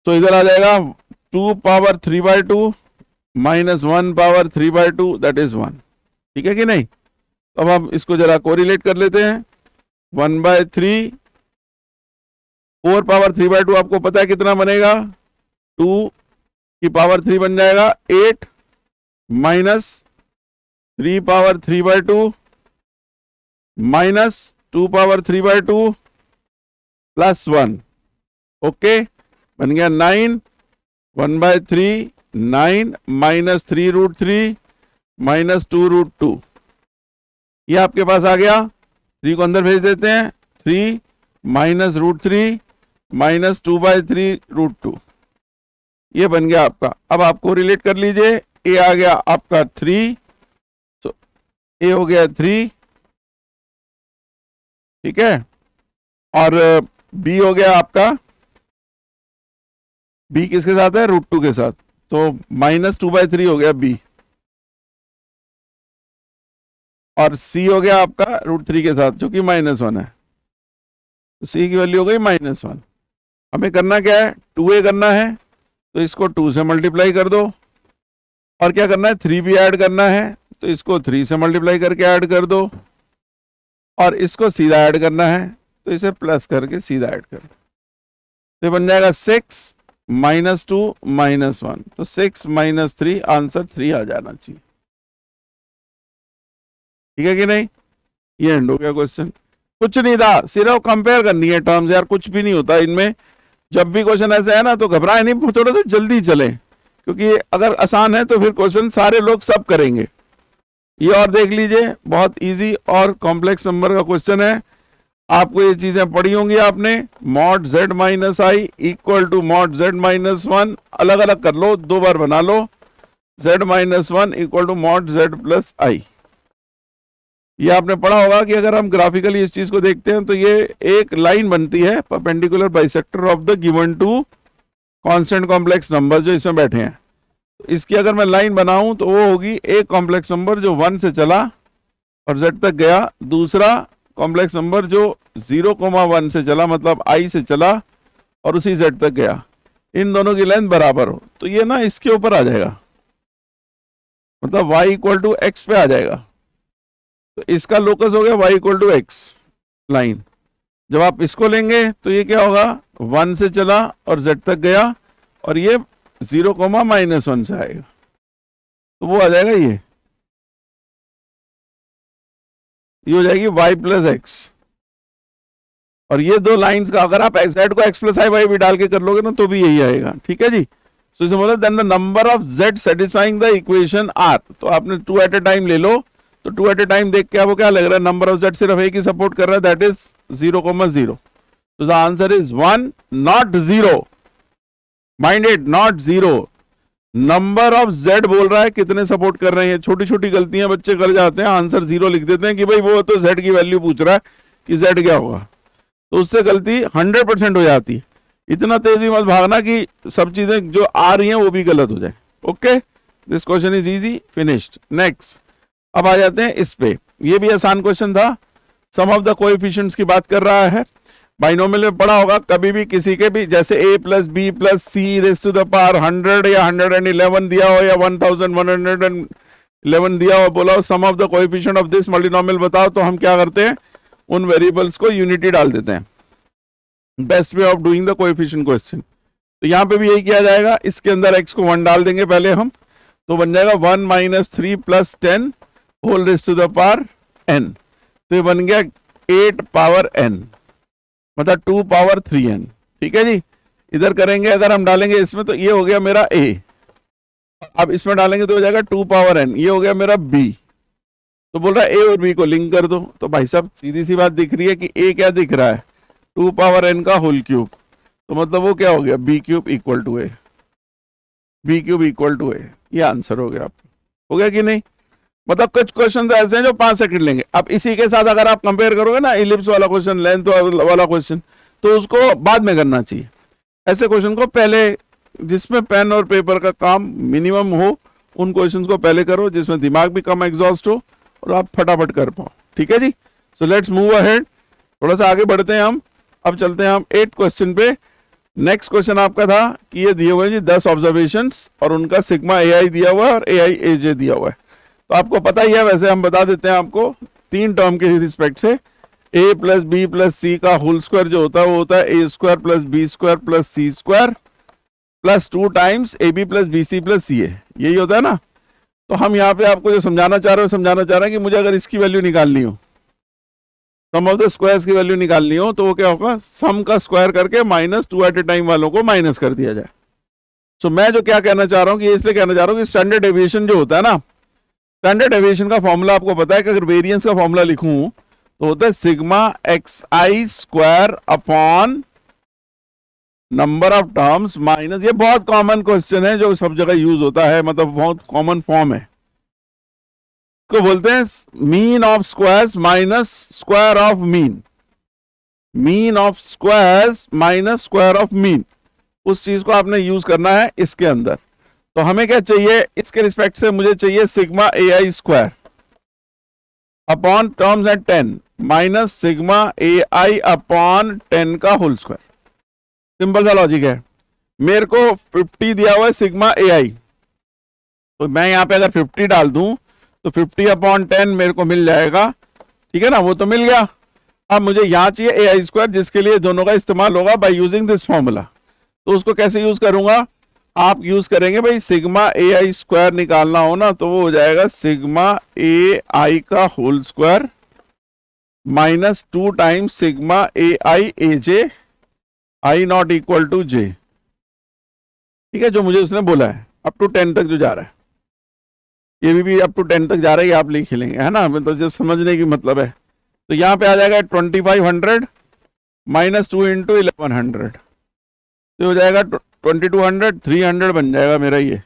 तो इधर आ जाएगा 2 power 3/2 minus 1 power 3/2 that is 1। ठीक है कि नहीं? तो अब हम इसको जरा कोरिलेट कर लेते हैं। 1/3, 4 पावर 3/2 आपको पता है कितना बनेगा? 2 की पावर 3 बन जाएगा 8, minus 3 power 3/2 minus 2 power 3/2 plus 1। Okay, बन गया 9। 1/3 9 माइनस 3√3 माइनस 2√2, ये आपके पास आ गया। 3 को अंदर भेज देते हैं। 3 माइनस √3 माइनस 2/3√2, ये बन गया आपका। अब आपको रिलेट कर लीजिए। ए आ गया आपका 3, तो ए हो गया 3, ठीक है, और बी हो गया आपका, बी किसके साथ है? √2 के साथ, तो माइनस 2/3 हो गया बी, और सी हो गया आपका √3 के साथ जो कि -1 है, तो सी की वैल्यू हो गई -1। हमें करना क्या है? 2a करना है, तो इसको 2 से मल्टीप्लाई कर दो, और क्या करना है? 3 भी ऐड करना है, तो इसको 3 से मल्टीप्लाई करके ऐड कर दो, और इसको सीधा ऐड करना है, तो इसे प्लस करके सीधा ऐड कर दो। तो बन जाएगा 6 -2 -1, तो 6 - 3, आंसर 3 आ जाना चाहिए। ठीक है कि नहीं? ये एंड हो गया क्वेश्चन। कुछ नहीं था, सिर्फ कंपेयर करनी है टर्म्स यार, कुछ भी नहीं होता इनमें। जब भी क्वेश्चन ऐसे है ना तो घबराए नहीं, थोड़ा सा जल्दी चले, क्योंकि अगर आसान है तो फिर क्वेश्चन सारे लोग सब करेंगे। ये और देख लीजिए, बहुत इजी और कॉम्प्लेक्स नंबर का क्वेश्चन है। आपको ये चीजें पढ़ी होंगी आपने। Mod z minus i equal to mod z minus 1, अलग अलग कर लो, 2 बार बना लो। z minus 1 equal to mod z plus i. ये आपने पढ़ा होगा कि अगर हम ग्राफिकली इस चीज को देखते हैं तो ये एक लाइन बनती है, perpendicular bisector of the given two constant complex number जो इसमें बैठे हैं। इसकी अगर मैं लाइन बनाऊं तो वो होगी एक कॉम्प्लेक्स नंबर जो 1 से चला और z तक गया, दूसरा कॉम्प्लेक्स नंबर जो 0,1 से चला, मतलब i से चला और उसी z तक गया। इन दोनों की लेंथ बराबर हो तो ये ना इसके ऊपर आ जाएगा, मतलब y इक्वल टू एक्स पे आ जाएगा। तो इसका लोकस हो गया y equal to x line. जब आप इसको लेंगे तो ये क्या होगा? 1 से चला और z तक गया, और ये 0,-1 से आएगा, तो वो आ जाएगा ये हो जाएगी y प्लस एक्स। और ये दो लाइंस का अगर आप z को x प्लस आई वाई भी डाल के कर लोगे ना तो भी यही आएगा। ठीक है जी। सो इसे बोला then the number of z satisfying the equation r। तो आपने 2 एट ए टाइम ले लो, तो 2 एट ए टाइम देख के आपको क्या लग रहा है? नंबर ऑफ z सिर्फ एक ही सपोर्ट कर रहा है, दैट इज 0,0। तो the answer is 1 not 0। Mind it, not 0। Number of z बोल रहा है कितने सपोर्ट कर रहे हैं। छोटी छोटी गलतियां बच्चे कर जाते हैं, आंसर 0 लिख देते हैं कि भाई वो तो z की वैल्यू पूछ रहा है कि z क्या होगा, तो उससे गलती 100% हो जाती है। इतना तेज भी मत भागना कि सब चीजें जो आ रही हैं वो भी गलत हो जाए। Okay, this question is easy, finished. Next, अब आ जाते हैं इस पे। ये भी आसान क्वेश्चन था, सम ऑफ द कोएफिशिएंट्स की बात कर रहा है। बाइनोमियल में पढ़ा होगा, कभी भी किसी के भी जैसे a plus b plus c raise to the power 100 या 111 दिया हो या 1111 दिया हो, बोला हो sum of the coefficient of this multinomial बताओ, तो हम क्या करते हैं? उन वेरिएबल्स को यूनिटी डाल देते हैं। Best way of doing the coefficient question. तो यहाँ पे भी यही किया जाएगा, इसके अंदर x को 1 डाल देंगे पहले हम, तो बन जाएगा 1 - 3 + 10 whole raise to the power n। तो ये बन गया 8 पावर n, मतलब 2 पावर 3n। ठीक है जी। इधर करेंगे अगर हम डालेंगे इसमें, तो ये हो गया मेरा a, अब इसमें डालेंगे तो हो जाएगा 2 पावर n, ये हो गया मेरा b। तो बोल रहा है a और b को लिंक कर दो, तो भाई साहब सीधी सी बात दिख रही है कि a क्या दिख रहा है? 2 पावर n का होल क्यूब, तो मतलब वो क्या हो गया? b³ equal to a, b³ equal to a। ये आंसर हो गया आपका। हो गया कि नहीं? मतलब कुछ क्वेश्चन ऐसे हैं जो 5 सेकंड लेंगे। अब इसी के साथ अगर आप कंपेयर करोगे ना इलिप्स वाला क्वेश्चन, लेंथ वाला क्वेश्चन, तो उसको बाद में करना चाहिए। ऐसे क्वेश्चन को पहले, जिसमें पेन और पेपर का काम मिनिमम हो, उन क्वेश्चंस को पहले करो, जिसमें दिमाग भी कम एग्जॉस्ट हो और आप फटाफट कर पाओ। ठीक है जी। सो लेट्स मूव अहेड, थोड़ा सा आगे बढ़ते हैं हम। अब चलते हैं हम 8th क्वेश्चन पे। नेक्स्ट क्वेश्चन आपका था कि ये दिए हुए हैं जी 10 ऑब्जर्वेशंस और उनका सिग्मा ए आई दिया हुआ है और ए आई ए जे दिया हुआ है। तो आपको पता ही है, वैसे हम बता देते हैं आपको, 3 टर्म के रिस्पेक्ट से a plus b plus c का होल स्क्वायर जो होता है वो होता है a square plus b square plus c square plus 2 times a b plus b c plus c a, यही होता है ना। तो हम यहाँ पे आपको जो समझाना चाह रहे हैं कि मुझे अगर इसकी वैल्यू निकालनी हो, सम ऑफ द स्क्वायर्स की वैल्यू निकालनी हो, तो वो क्या होगा, सम का स्क्वायर करके -2 एट ए टाइम वालों को माइनस कर दिया जाए। सो मैं जो क्या कहना चाह रहा हूँ कि इसलिए कहना चाह रहा हूँ कि स्टैंडर्ड डेविएशन जो होता है ना, स्टैंडर्ड डेविएशन का फॉर्मूला आपको पता है कि अगर वेरिएंस का फॉर्मूला लिखूं तो होता है sigma x I square upon number of terms minus, ये बहुत कॉमन क्वेश्चन है जो सब जगह यूज होता है, मतलब बहुत कॉमन फॉर्म है, को बोलते हैं mean of squares minus square of mean, mean of squares minus square of mean. उस चीज को आपने यूज करना है इसके अंदर। तो हमें क्या चाहिए इसके रिस्पेक्ट से, मुझे चाहिए sigma a i square upon terms at 10 minus sigma a i upon 10 का होल स्क्वायर। सिंपल सा लॉजिक है। मेरे को 50 दिया हुआ है सिग्मा ए आई, तो मैं यहां पे अगर 50 डाल दूं तो 50 अपॉन 10 मेरे को मिल जाएगा, ठीक है ना, वो तो मिल गया। अब मुझे यहां चाहिए ए आई स्क्वायर, जिसके लिए दोनों का इस्तेमाल होगा बाय यूजिंग दिस फॉर्मूला। तो उसको कैसे यूज करूंगा, आप यूज करेंगे भाई सिग्मा ए आई स्क्वायर निकालना हो ना, तो वो हो जाएगा सिग्मा ए आई का whole square minus 2 times sigma a i a j, i not equal to j, ठीक है, जो मुझे उसने बोला है अप टू 10 तक जो जा रहा है, ये भी अप टू 10 तक जा रहा है, आप लिख लेंगे, है ना, तो जो समझने की मतलब है। तो यहाँ पे आ जाएगा 2500 माइनस 2 इंटू 1100, तो हो जाएगा 2200, 300 बन जाएगा मेरा ये।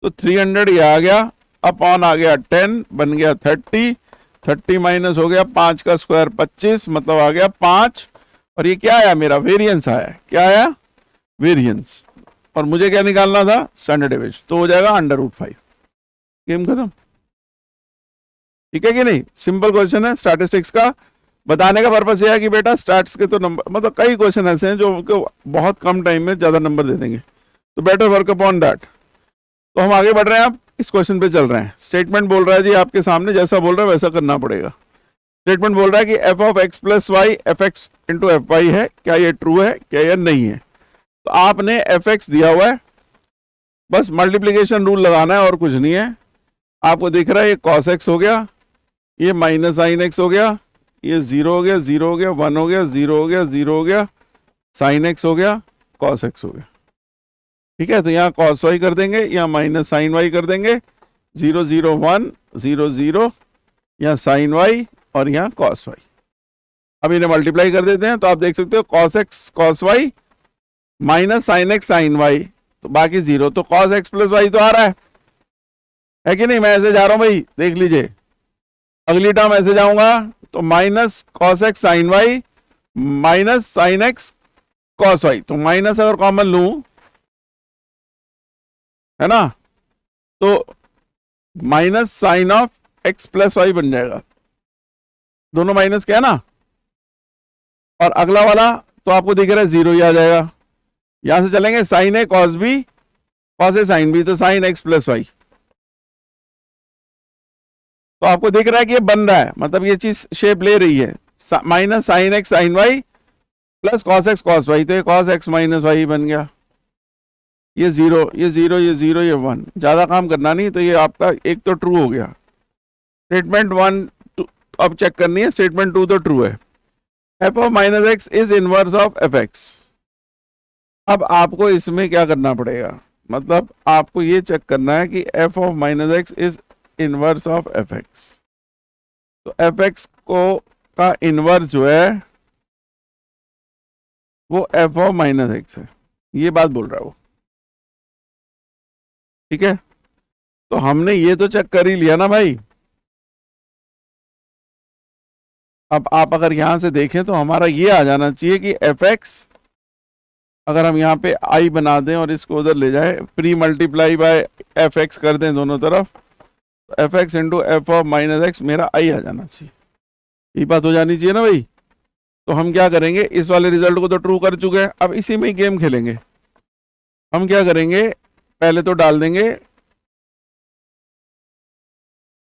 तो 300 ये आ गया, अपॉन आ गया 10, बन गया 30 माइनस हो गया 5 का स्क्वायर 25, मतलब आ गया 5, और ये क्या आया मेरा वेरिएंस आया, क्या आया वेरिएंस, और मुझे क्या निकालना था स्टैंडर्ड डेविएशन, तो हो जाएगा √5, गेम खत्म। ठीक है कि नहीं, सिंपल क्वेश्चन है स्टैटिस्टिक्स का। बताने का पर्पस यह है कि बेटा स्टैट्स के तो नंबर, मतलब कई क्वेश्चन ऐसे हैं जो बहुत कम टाइम में ज्यादा नंबर दे देंगे, तो बेटर वर्क अपॉन दैट। तो हम आगे बढ़ रहे हैं, आप इस क्वेश्चन पे चल रहे हैं। स्टेटमेंट बोल रहा है जी आपके सामने, जैसा बोल रहा है वैसा करना पड़ेगा। स्टेटमेंट बोल रहा है कि f of x plus y f x into f y है, क्या ये ट्रू है क्या ये नहीं है। तो आपने एफ एक्स दिया हुआ है, बस मल्टीप्लीकेशन रूल लगाना है और कुछ नहीं है। आपको दिख रहा है ये कॉस एक्स हो गया, ये माइनस साइन एक्स हो गया, ये 0 हो गया, 0 हो गया, 1 हो गया, 0 हो गया, 0 हो गया, साइन एक्स हो गया, कॉस एक्स हो गया। ठीक है, तो यहाँ कॉस वाई कर देंगे, यहाँ माइनस साइन वाई कर देंगे, 0 0 1 0 0, यहाँ साइन वाई और यहाँ कॉस वाई। अब इन्हें मल्टीप्लाई कर देते हैं, तो आप देख सकते हो cos x cos y minus sin x sin y, तो बाकी 0, तो कॉस एक्स प्लस वाई तो आ रहा है कि नहीं। मैं ऐसे जा रहा हूं भाई, देख लीजिए, अगली टर्म ऐसे जाऊंगा तो minus cos x sin y minus sin x cos y, तो माइनस अगर कॉमन लूं, है ना, तो minus sin of x plus y बन जाएगा, दोनों माइनस क्या है ना। और अगला वाला तो आपको दिख रहा है 0 ही आ जाएगा। यहां से चलेंगे sign A cos B, cos A sine B, तो साइन एक्स प्लस वाई, तो आपको दिख रहा है कि ये बन रहा है, मतलब ये चीज शेप ले रही है, minus sin x sin y plus cos x cos y, तो ये कॉस एक्स माइनस वाई बन गया। ये 0 ये 0 ये 0 ये 1, ज्यादा काम करना नहीं, तो ये आपका एक तो ट्रू हो गया। स्टेटमेंट 1 अब चेक करनी है, स्टेटमेंट 2 तो ट्रू है। F of minus x is inverse of F x. अब आपको इसमें क्या करना पड़ेगा, मतलब आपको ये चेक करना है कि f of minus x is inverse of F x. तो एफ एक्स को का इनवर्स जो है वो एफ ऑफ माइनस एक्स है, ये बात बोल रहा है वो। ठीक है, तो हमने ये तो चेक कर ही लिया ना भाई। अब आप अगर यहां से देखें तो हमारा ये आ जाना चाहिए कि एफ एक्स, अगर हम यहाँ पे आई बना दें और इसको उधर ले जाए, pre multiply by F x कर दें दोनों तरफ, F x into F of minus x मेरा आई आ जाना चाहिए। ये बात हो जानी चाहिए ना भाई। तो हम क्या करेंगे, इस वाले रिजल्ट को तो ट्रू कर चुके हैं, अब इसी में ही गेम खेलेंगे। हम क्या करेंगे, पहले तो डाल देंगे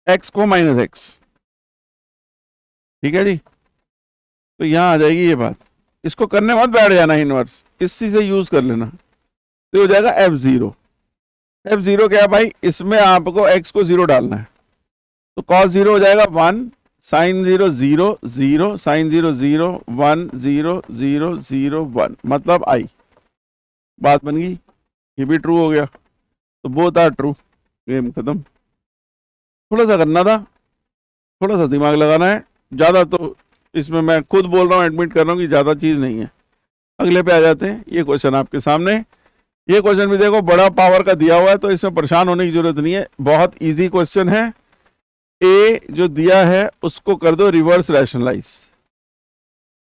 x को माइनस एक्स, ठीक है जी। तो यहां आ जाएगी ये बात, इसको करने मत बैठ जाना इनवर्स, इसी से यूज कर लेना, तो हो जाएगा f0। f0 क्या है भाई, इसमें आपको x को 0 डालना है, तो cos 0 हो जाएगा 1, sin 0 0 0, sin 0 0 1 0 0 0 1, मतलब i। बात बन गई, ये भी ट्रू हो गया, तो बोथ आर ट्रू, गेम खत्म। थोड़ा सा करना था, थोड़ा सा दिमाग लगाना है, ज़्यादा तो इसमें मैं खुद बोल रहा हूँ, एडमिट कर रहा हूँ कि ज़्यादा चीज़ नहीं है। अगले पे आ जाते हैं। ये क्वेश्चन आपके सामने, ये क्वेश्चन भी देखो बड़ा पावर का दिया हुआ है, तो इसमें परेशान होने की जरूरत नहीं है, बहुत इजी क्वेश्चन है। ए जो दिया है उसको कर दो रिवर्स रैशनलाइज।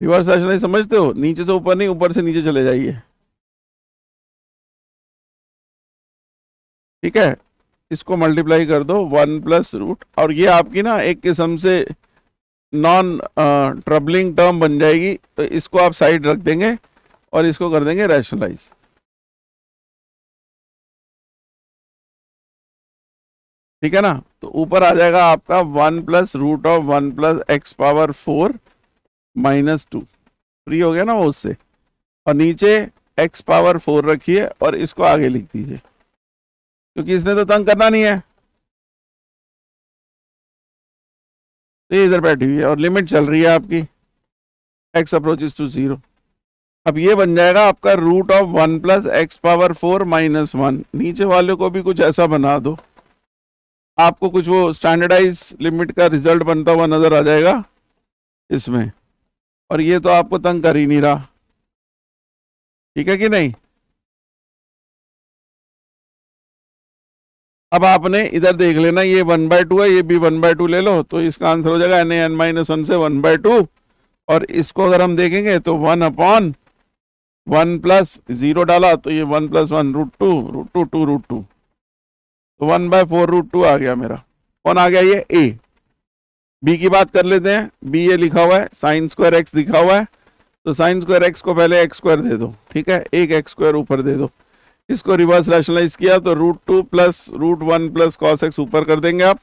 रिवर्स रैशनलाइज समझते हो, नीचे से ऊपर नहीं, ऊपर से नीचे चले जाइए, ठीक है। इसको मल्टीप्लाई कर दो 1 प्लस रूट, और ये आपकी ना एक किस्म से नॉन ट्रबलिंग टर्म बन जाएगी, तो इसको आप साइड रख देंगे और इसको कर देंगे रैशनलाइज। ठीक है ना, तो ऊपर आ जाएगा आपका 1 plus root of 1 plus x power 4 minus 2, free हो गया ना वो उससे, और नीचे x पावर 4 रखिए और इसको आगे लिख दीजिए, क्योंकि इसने तो तंग करना नहीं है, तो ये इधर बैठी हुई है और लिमिट चल रही है आपकी x अप्रोचेस टू 0। अब ये बन जाएगा आपका root of 1 plus x power 4 minus 1। नीचे वाले को भी कुछ ऐसा बना दो, आपको कुछ वो स्टैंडर्डाइज लिमिट का रिजल्ट बनता हुआ नजर आ जाएगा इसमें, और ये तो आपको तंग कर ही नहीं रहा, ठीक है कि नहीं। अब आपने इधर देख लेना, ये 1/2 है, ये भी 1/2 ले लो, तो इसका आंसर हो जाएगा n(n-1) से 1/2, और इसको अगर हम देखेंगे तो 1/1 प्लस 0 डाला तो ये 1 प्लस 1 √2 2 √2, तो 1/4 √2 आ गया मेरा। कौन आ गया, ये a। b की बात कर लेते हैं, b ये लिखा हुआ है, साइन स्क्वायर एक्स लिखा हुआ है, तो साइन स्क्वायर एक्स को पहले एक्स स्क्वायर दे दो, ठीक है, एक एक्स स्क्वायर ऊपर दे दो। इसको रिवर्स रैशनलाइज किया तो √2 प्लस √1 प्लस कॉस एक्स ऊपर कर देंगे आप,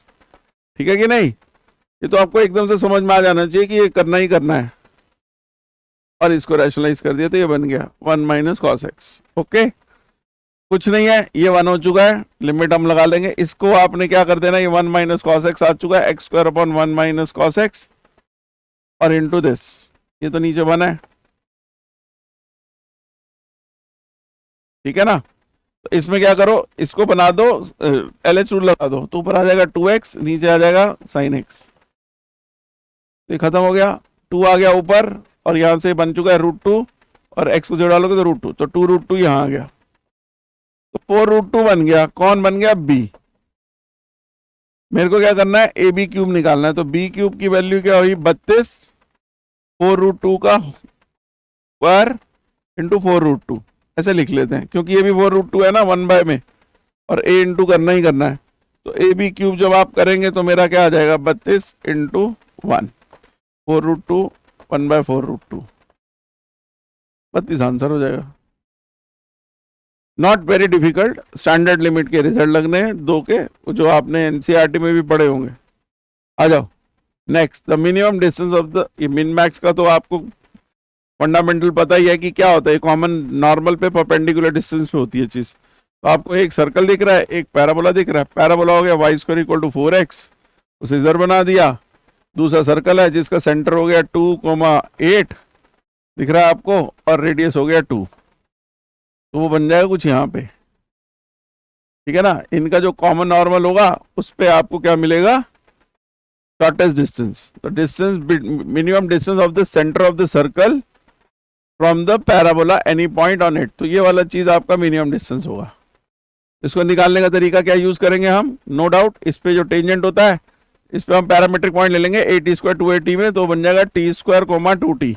ठीक है कि नहीं। ये तो आपको एकदम से समझ में आ जाना चाहिए कि ये करना ही करना है, और इसको रैशनलाइज कर दिया तो ये बन गया 1 माइनस कॉस एक्स। ओके, कुछ नहीं है, ये 1 हो चुका है, लिमिट हम लगा लेंगे। इसको आपने क्या कर देना, ये 1 माइनस कॉस एक्स आ चुका है, x square upon 1 minus cos x, और इनटू दिस, ये तो नीचे 1 है, ठीक है ना। तो इसमें क्या करो, इसको बना दो, LH रूल लगा दो, तो ऊपर आ जाएगा 2x, नीचे आ जाएगा sin x, तो ये खत्म हो गया, 2 आ गया ऊपर, और यहां से बन चुका है √2, और x को जो डालोगे तो √2, तो 2 √2 यहां आ गया, तो 4 √2 बन गया। कौन बन गया, b। मेरे को क्या करना है, ab क्यूब निकालना है, तो b क्यूब की वैल्यू क्या हुई, 32, 4 √2 का पर इंटू 4 √2, ऐसे लिख लेते हैं, क्योंकि ये भी 4 √2 है ना 1 में, और a इंटू करना ही करना है, तो ए बी क्यूब जब आप करेंगे तो मेरा क्या आ जाएगा, 32 इंटू 1, 4 √2 1/4 √2, 32 आंसर हो जाएगा। Not very difficult, standard limit के रिजल्ट लगने हैं 2 के, जो आपने एनसीईआरटी में भी पढ़े होंगे। आ जाओ next, the minimum distance of the, ये मिन मैक्स का तो आपको फंडामेंटल पता ही है कि क्या होता है, कॉमन नॉर्मल पे परपेंडिकुलर डिस्टेंस पे होती है चीज। तो आपको एक सर्कल दिख रहा है, एक पैराबोला दिख रहा है, पैराबोला हो गया y² = 4x, उसे इधर बना दिया। दूसरा सर्कल है जिसका सेंटर हो गया 2,8 दिख रहा है आपको, और रेडियस हो गया 2, तो वो बन जाएगा कुछ यहाँ पे, ठीक है ना। इनका जो कॉमन नॉर्मल होगा उस पे आपको क्या मिलेगा, शॉर्टेस्ट डिस्टेंस, तो distance minimum distance of the centre of the circle from the parabola any point on it, तो ये वाला चीज आपका मिनिमम डिस्टेंस होगा। इसको निकालने का तरीका क्या यूज करेंगे हम, नो डाउट इस पे जो टेंजेंट होता है इस पे हम पैरामीट्रिक पॉइंट ले लेंगे, 80² 280 में, तो बन जाएगा t² 2t,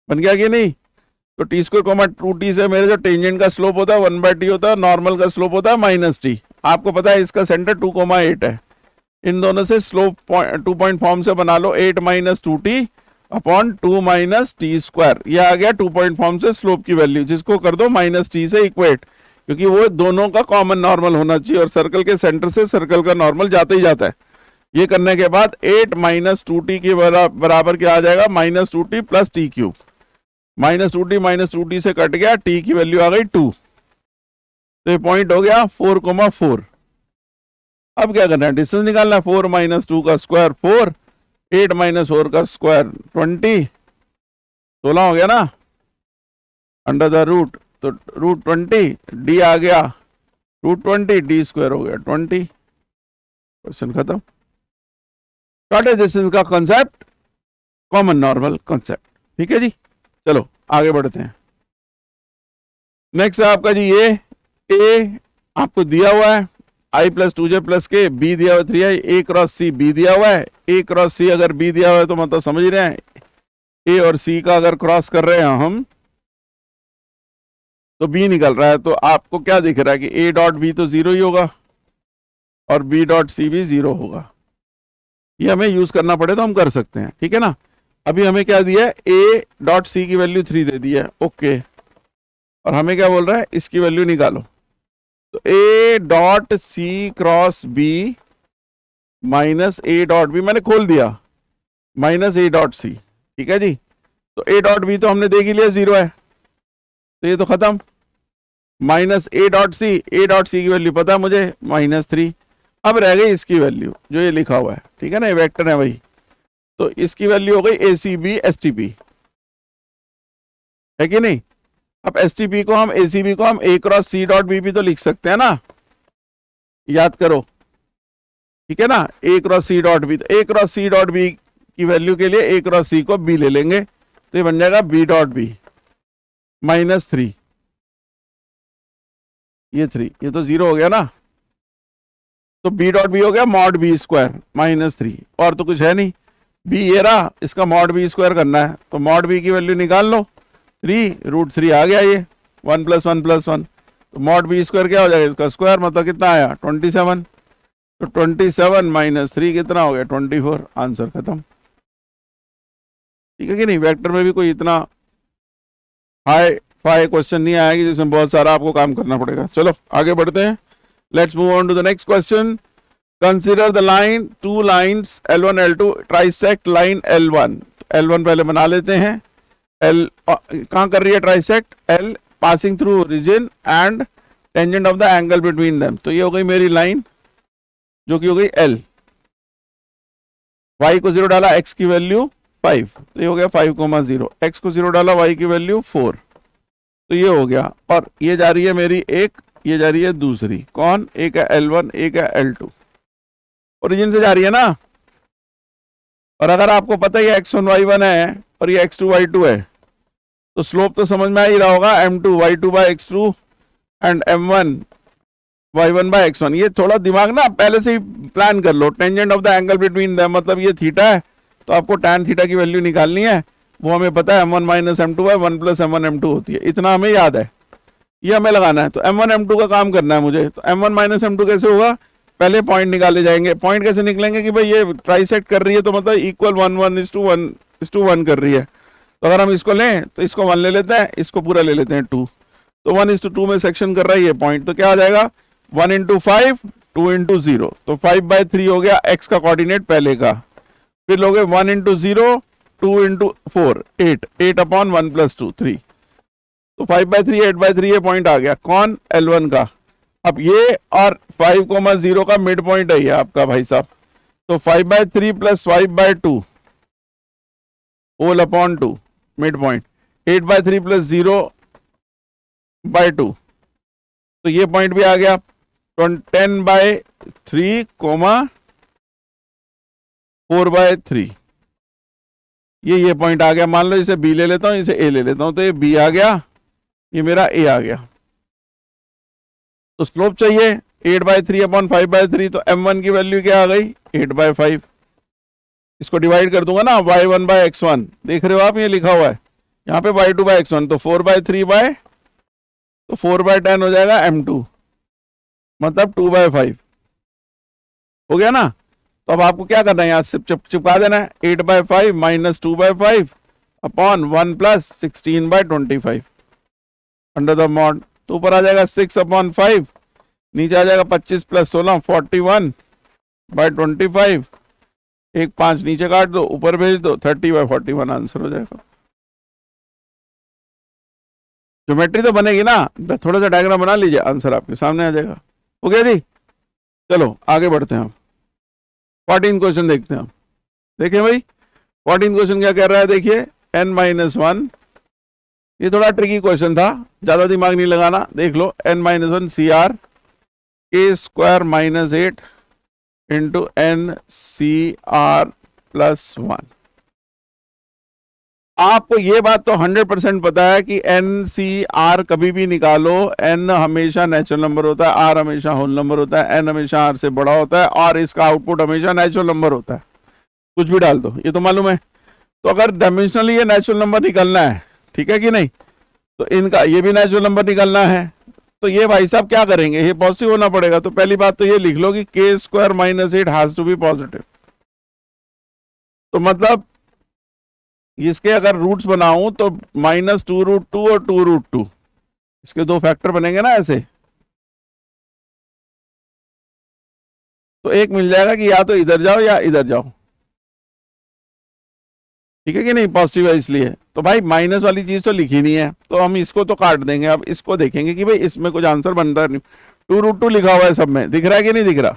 बन गया कि नहीं। तो t² 2t से मेरे जो टेंजेंट का स्लोप होता है 1/t होता है, नॉर्मल का स्लोप होता है -t। आपको पता है इसका सेंटर 2,8 है, इन दोनों से स्लोप 2 पॉइंट फॉर्म से बना लो, 8 - 2t, upon 2 minus T square. ये आ गया 2 पॉइंट फॉर्म से स्लोप की वैल्यू, जिसको कर दो माइनस टी से इक्वेट, क्योंकि वो दोनों का कॉमन नॉर्मल होना चाहिए और सर्कल के सेंटर से सर्कल का नॉर्मल जाते ही जाता है। ये करने के बाद 8 माइनस 2t के बराबर क्या आ जाएगा, minus 2t plus T cube. Minus 2t से कट गया, t की वैल्यू आ गई 2, तो ये पॉइंट हो गया 4,4। अब क्या करना है, डिस्टेंस निकालना है। 4 माइनस 2 का स्क्वायर 4, 8 माइनस 4 का स्क्वायर 20, 16 हो गया ना, अंडर द रूट, तो रूट 20, डी आ गया रूट 20, डी स्क्वायर हो गया 20। क्वेश्चन खत्म। शॉर्टेज डिस्टेंस का कॉन्सेप्ट, कॉमन नॉर्मल कॉन्सेप्ट। ठीक है जी, चलो आगे बढ़ते हैं। नेक्स्ट है आपका जी ये ए आपको दिया हुआ है i प्लस 2j प्लस के, बी दिया हुआ 3i, ए क्रॉस सी बी दिया हुआ है। ए क्रॉस सी अगर बी दिया हुआ है तो मतलब समझ रहे हैं, ए और सी का अगर क्रॉस कर रहे हैं हम तो बी निकल रहा है। तो आपको क्या दिख रहा है कि ए डॉट बी तो 0 ही होगा और बी डॉट सी भी 0 होगा। ये हमें यूज करना पड़े तो हम कर सकते हैं, ठीक है ना। अभी हमें क्या दिया है, ए डॉट सी की वैल्यू 3 दे दी है, ओके। और हमें क्या बोल रहा है, इसकी वैल्यू निकालो। तो a dot c cross b minus a dot b मैंने खोल दिया, माइनस ए डॉट सी, ठीक है जी। तो ए डॉट बी तो हमने देख ही लिया 0 है, तो ये तो खत्म। माइनस ए डॉट सी की वैल्यू पता है मुझे -3। अब रह गई इसकी वैल्यू जो ये लिखा हुआ है, ठीक है ना, ये वेक्टर है वही। तो इसकी वैल्यू हो गई A C B S T P, है कि नहीं। अब एस टी पी को हम ए सी बी को हम ए क्रॉस सी डॉट बी भी तो लिख सकते हैं ना, याद करो, ठीक है ना। ए क्रॉस सी डॉट बी, तो ए क्रॉस सी डॉट बी की वैल्यू के लिए ए क्रॉस सी को बी ले लेंगे, तो ये बन जाएगा बी डॉट बी -3, ये 3, ये तो 0 हो गया ना। तो बी डॉट बी हो गया मॉड बी स्क्वायर -3, और तो कुछ है नहीं। बी ये रहा, इसका मॉड बी स्क्वायर करना है, तो मॉड बी की वैल्यू निकाल लो, 3√3 आ गया ये, 1 + 1 + 1। तो मॉड बी स्क्वायर क्या हो जाएगा, इसका स्क्वायर मतलब कितना आया 27। तो 27 - 3 कितना हो गया 24, आंसर खत्म। ठीक है कि नहीं। वेक्टर में भी कोई इतना हाई फाई क्वेश्चन नहीं आएगी जिसमें बहुत सारा आपको काम करना पड़ेगा। चलो आगे बढ़ते हैं, let's move on to the next question. Consider the line, 2 lines L1 L2 trisect line L1। L1 पहले बना लेते हैं। L कहाँ कर रही है trisect, L passing through region and tangent of the angle between them. तो ये हो गई मेरी लाइन जो कि हो गई L। y को 0 डाला, x की वैल्यू 5, तो ये हो गया 5,0। x को 0 डाला, y की वैल्यू 4, तो ये हो गया। और ये जा रही है मेरी एक, ये जा रही है दूसरी, कौन, एक है L1 एक है L2, ओरिजिन से जा रही है ना। और अगर आपको पता है x1 y1 है और ये x2 y2 है, तो स्लोप तो समझ में आ ही रहा होगा, m2 y2/x2 and m1 y1/x1। ये थोड़ा दिमाग ना पहले से ही प्लान कर लो। Tangent of the angle between them, मतलब ये थीटा है तो आपको tan थीटा की वैल्यू निकालनी है, वो हमें पता है m1 - m2 1 + m1 m2 होती है, इतना हमें याद है, ये हमें लगाना है। तो m1 m2 का काम करना है मुझे। तो m1 - m2 कैसे होगा, पहले पॉइंट निकाले जाएंगे। पॉइंट कैसे निकलेंगे कि भाई ये ट्राइसेक्ट कर रही है तो मतलब इक्वल 1 1:1 कर रही है। तो अगर हम इसको लें तो इसको 1 ले लेते हैं, इसको पूरा ले लेते हैं 2, तो 1:2 में सेक्शन कर रहा है ये पॉइंट। तो क्या आ जाएगा 1 × 5 2 × 0, तो 5/3 हो गया x का कोऑर्डिनेट पहले का। फिर लोगे 1 × 0 2 × 4 8, 8/1 + 2 3, तो 5/3 8/3 ये पॉइंट आ गया, कौन, L1 का। अब ये और 5,0 का मिड पॉइंट है ये आपका भाई साहब। तो 5/3 + 5/2 होल अपॉन 2 मिड पॉइंट, 8/3 + 0/2, तो ये पॉइंट भी आ गया 10/3, 4/3, ये पॉइंट आ गया। मान लो इसे बी ले लेता हूं, इसे ए ले लेता हूं, तो ये बी आ गया, ये मेरा ए आ गया। तो स्लोप चाहिए 8/3/5/3, तो m1 की वैल्यू क्या आ गई 8/5। इसको डिवाइड कर दूंगा ना, y1/x1, देख रहे हो आप, ये लिखा हुआ है यहाँ पे y2/x1, तो 4/3 तो 4/10 हो जाएगा m2, मतलब 2/5 हो गया ना। तो अब आपको क्या करना है, यहाँ चिपका देना है 8/5 minus 2/5 upon 1 plus 16/25 under the mod. तो ऊपर आ जाएगा 6/5, नीचे आ जाएगा 25 प्लस 16 41/25, एक 5 नीचे काट दो, ऊपर भेज दो, 30/41 आंसर हो जाएगा। ज्योमेट्री तो बनेगी ना, थोड़ा सा डायग्राम बना लीजिए, आंसर आपके सामने आ जाएगा। हो गया जी, चलो आगे बढ़ते हैं। 14 क्वेश्चन देखते हैं। देखिए भाई 14 क्वेश्चन क्या कह रहा है, देखिए n-1, ये थोड़ा ट्रिकी क्वेश्चन था, ज्यादा दिमाग नहीं लगाना, देख लो n-1 CR k² - 8 into NCR+1। आपको ये बात तो 100% पता है कि NCR कभी भी निकालो, n हमेशा नेचुरल नंबर होता है, r हमेशा होल नंबर होता है, n हमेशा r से बड़ा होता है और इसका आउटपुट हमेशा नेचुरल नंबर होता है, कुछ भी डाल दो, ये तो मालूम है। तो अगर डायमेंशनली ये नेचुरल नंबर निकलना है, ठीक है कि नहीं, तो इनका ये भी नेचुरल नंबर निकलना है, तो ये भाई साहब क्या करेंगे, ये पॉजिटिव होना पड़ेगा। तो पहली बात तो ये लिख लो कि k² - 8 has to be positive. तो मतलब इसके अगर रूट्स बनाऊं तो -2√2 और 2√2, इसके दो फैक्टर बनेंगे ना ऐसे, तो एक मिल जाएगा कि या तो इधर जाओ या इधर जाओ, ठीक है कि नहीं, पॉजिटिव है इसलिए। तो भाई माइनस वाली चीज तो लिखी नहीं है, तो हम इसको तो काट देंगे। अब इसको देखेंगे कि भाई इसमें कुछ आंसर बनता नहीं, 2√2 लिखा हुआ है सब में, दिख रहा है कि नहीं दिख रहा,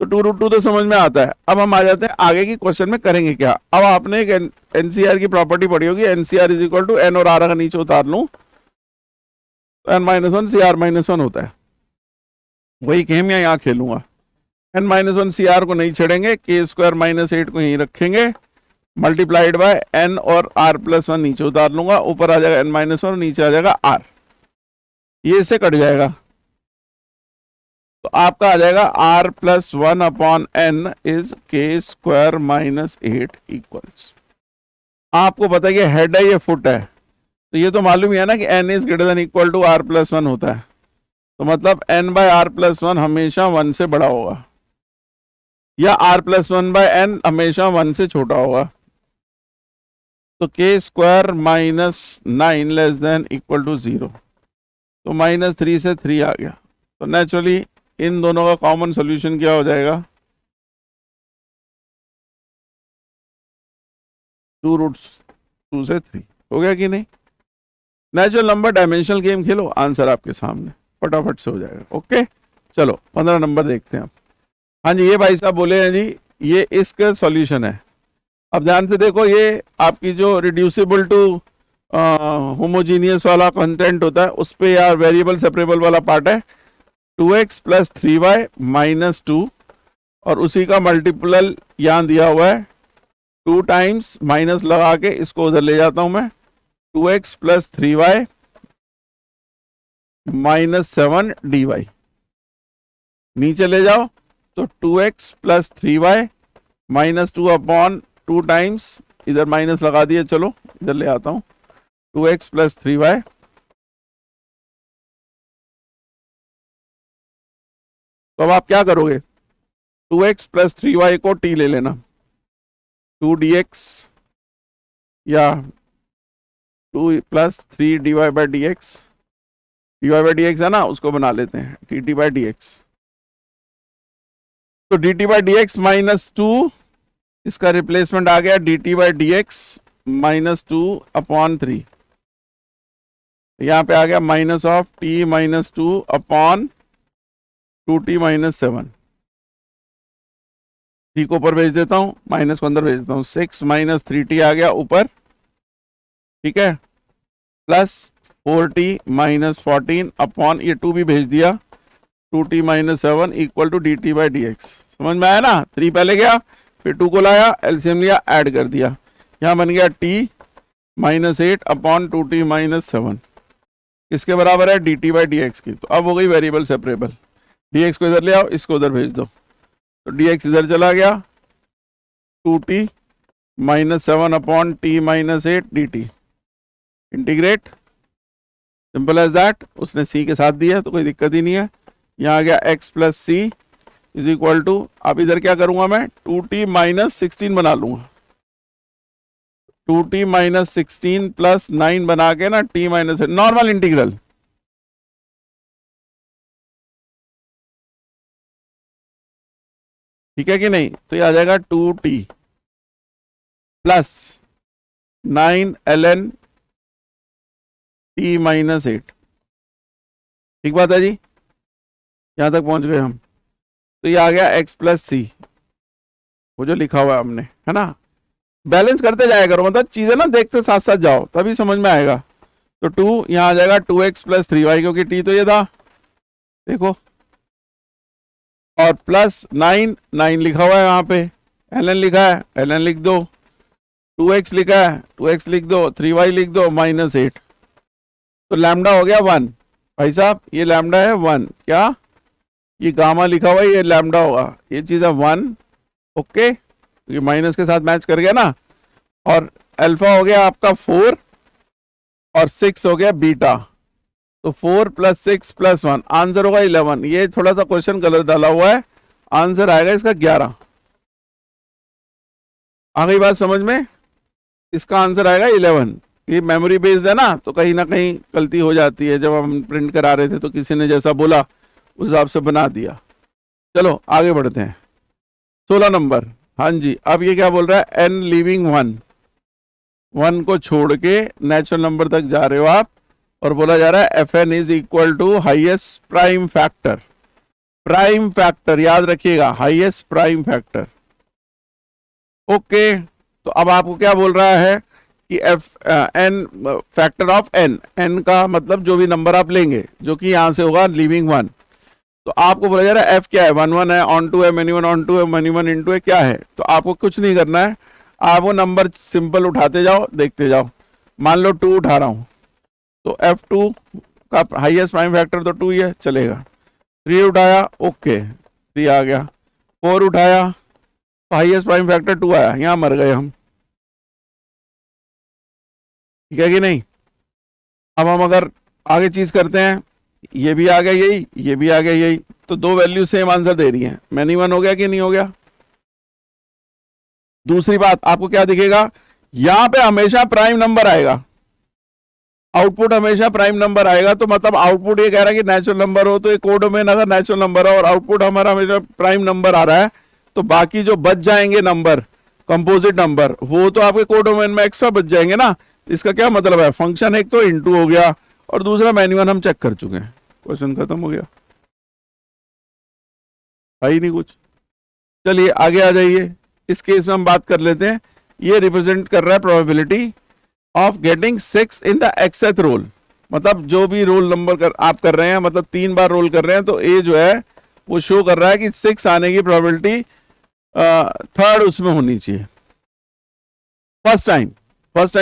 तो 2√2 तो समझ में आता है। अब हम आ जाते हैं आगे की क्वेश्चन में करेंगे क्या। अब आपने एक एनसीआर की प्रॉपर्टी पढ़ी होगी, NCR is equal to n और आर का नीचे उतार लूं तो n-1 CR-1 होता है, वही गेम यहाँ खेलूंगा। n-1 CR को नहीं छेड़ेंगे, k² - 8 को यहीं रखेंगे, मल्टीप्लाइड बाय n और r+1 नीचे उतार लूंगा, ऊपर आ जाएगा n-1 और नीचे आ जाएगा r, ये इससे कट जाएगा, तो आपका आ जाएगा r+1 upon n is k² - 8 equals. आपको पता है कि हेड है, ये फुट है, तो ये तो मालूम ही है ना कि n is greater than equal to r+1 होता है, तो मतलब n/r+1 हमेशा 1 से बड़ा होगा, या r+1/n हमेशा 1 से छोटा होगा। तो k² - 9 less than equal to 0, तो -3 से 3 आ गया। तो नेचुरली इन दोनों का कॉमन सॉल्यूशन क्या हो जाएगा, 2√2 से 3 हो गया कि नहीं। नेचुरल नंबर डायमेंशनल गेम खेलो, आंसर आपके सामने फटाफट से हो जाएगा। ओके चलो 15 नंबर देखते हैं आप। हाँ जी, ये भाई साहब बोले हैं जी, ये इसका सॉल्यूशन है। अब ध्यान से देखो, ये आपकी जो रिड्यूसिबल टू होमोजीनियस वाला कंटेंट होता है, उस पे यार वेरिएबल सेपरेबल वाला पार्ट है 2x + 3y - 2, और उसी का मल्टीपल यहाँ दिया हुआ है 2 टाइम्स माइनस लगा के इसको उधर ले जाता हूं मैं, 2x + 3y - 7 dy, नीचे ले जाओ तो 2x + 3y - 2 अपॉन 2 टाइम्स, इधर माइनस लगा दिए, चलो इधर ले आता हूं, 2x + 3y, तो अब आप क्या करोगे, 2x + 3y को t ले लेना, 2 dx या 2 + 3 dy/dx, dy/dx है ना, उसको बना लेते हैं dt/dx। तो dt/dx -2, इसका रिप्लेसमेंट आ गया dt/dx -2 अपॉन 3, यहां पे आ गया -t - 2 अपॉन 2t - 7, t को ऊपर भेज देता हूं, माइनस को अंदर भेज देता हूं, 6 - 3t आ गया ऊपर, ठीक है, प्लस 4t - 14 अपॉन ये 2 भी भेज दिया, 2t - 7 इक्वल टू dt/dx। समझ में आया ना, 3 पहले गया, फिर 2 को लाया, एलसीएम लिया, ऐड कर दिया, यहां बन गया t - 8 अपॉन 2t - 7, इसके बराबर है dt/dx की। तो अब हो गई वेरिएबल सेपरेबल, dx को इधर ले आओ, इसको उधर भेज दो, तो dx इधर चला गया, 2t - 7 upon t - 8 dt, integrate, simple as that. उसने c के साथ दिया तो कोई दिक्कत ही नहीं है, यहाँ आ गया x + c is equal to, अब इधर क्या करूंगा मैं, 2t माइनस 16 बना लूंगा, 2t माइनस 16 प्लस 9 बना के ना t माइनस, नॉर्मल इंटीग्रल, ठीक है कि नहीं। तो ये आ जाएगा 2t plus 9 ln t minus 8। ठीक बात है जी, यहां तक पहुंच गए हम। तो ये आ गया x प्लस सी, वो जो लिखा हुआ है हमने, है ना। बैलेंस करते जाया करो, मतलब चीजें ना देखते साथ साथ जाओ, तभी समझ में आएगा। तो 2 यहाँ आ जाएगा 2x प्लस 3y, क्योंकि t तो ये था, देखो, और प्लस 9, 9 लिखा हुआ है यहाँ पे, ln लिखा है, ln लिख दो, 2x लिखा है, 2x लिख दो, 3y लिख दो, माइनस 8। तो लैम्डा हो गया 1। भाई साहब ये लैम्डा है 1, क्या ये गामा लिखा हुआ है, ये लैम्डा होगा, ये चीज है 1। ओके, ये माइनस के साथ मैच कर गया ना। और अल्फा हो गया आपका 4 और 6 हो गया बीटा। तो 4 प्लस 6 प्लस 1, आंसर होगा 11। ये थोड़ा सा क्वेश्चन गलत डाला हुआ है, आंसर आएगा इसका 11। आ गई बात समझ में, इसका आंसर आएगा 11। ये मेमोरी बेस्ड है ना, तो कहीं ना कहीं गलती हो जाती है। जब हम प्रिंट करा रहे थे तो किसी ने जैसा बोला उस हिसाब से बना दिया। चलो आगे बढ़ते हैं, 16 नंबर। हाँ जी, अब ये क्या बोल रहा है, n लीविंग 1, 1 को छोड़ के नेचुरल नंबर तक जा रहे हो आप, और बोला जा रहा है fn is equal to highest prime factor. Prime factor याद रखिएगा, हाईएस्ट प्राइम फैक्टर। ओके, तो अब आपको क्या बोल रहा है कि n factor of n, n का मतलब जो भी नंबर आप लेंगे, जो कि यहां से होगा लीविंग 1। तो आपको बोला जा रहा है f क्या है, 1 1 है, ऑन टू है, मेनी 1 ऑन टू है, मेनी 1 इनटू है, क्या है। तो आपको कुछ नहीं करना है, आप वो नंबर सिंपल उठाते जाओ, देखते जाओ। मान लो 2 उठा रहा हूं, तो f2 का हाईएस्ट प्राइम फैक्टर तो 2 ही है, चलेगा। 3 उठाया, ओके 3 आ गया। 4 उठाया, तो हाईएस्ट प्राइम फैक्टर 2 आया, यहां मर गए हम, ठीक है कि नहीं। अब हम अगर आगे चीज करते हैं, ये भी आ गया यही, ये भी आ गया यही, तो दो वैल्यू सेम आंसर दे रही हैं। मैनी 1 हो गया कि नहीं हो गया। दूसरी बात आपको क्या दिखेगा, यहां पे हमेशा प्राइम नंबर आएगा, आउटपुट हमेशा प्राइम नंबर आएगा। तो मतलब आउटपुट ये कह रहा है कि नेचुरल नंबर हो, तो ये कोडोमेन अगर नेचुरल नंबर है और आउटपुट हमारा हमेशा प्राइम नंबर आ रहा है, तो बाकी जो बच जाएंगे नंबर, कंपोजिट नंबर, वो तो आपके कोडोमेन में एक्स्ट्रा बच जाएंगे ना। इसका क्या मतलब है, फंक्शन एक तो इनटू हो गया और दूसरा मैन्युअल हम चेक कर चुके हैं, क्वेश्चन खत्म हो गया, है ही नहीं कुछ। चलिए आगे आ जाइए, इस केस में हम बात कर लेते हैं। ये रिप्रेजेंट कर रहा है probability of getting 6 in the xth roll. मतलब जो भी रोल नंबर आप कर रहे हैं, मतलब 3 बार रोल कर रहे हैं, तो ए जो है वो शो कर रहा है कि 6 आने की प्रोबेबिलिटी थर्ड उसमें होनी चाहिए, फर्स्ट टाइम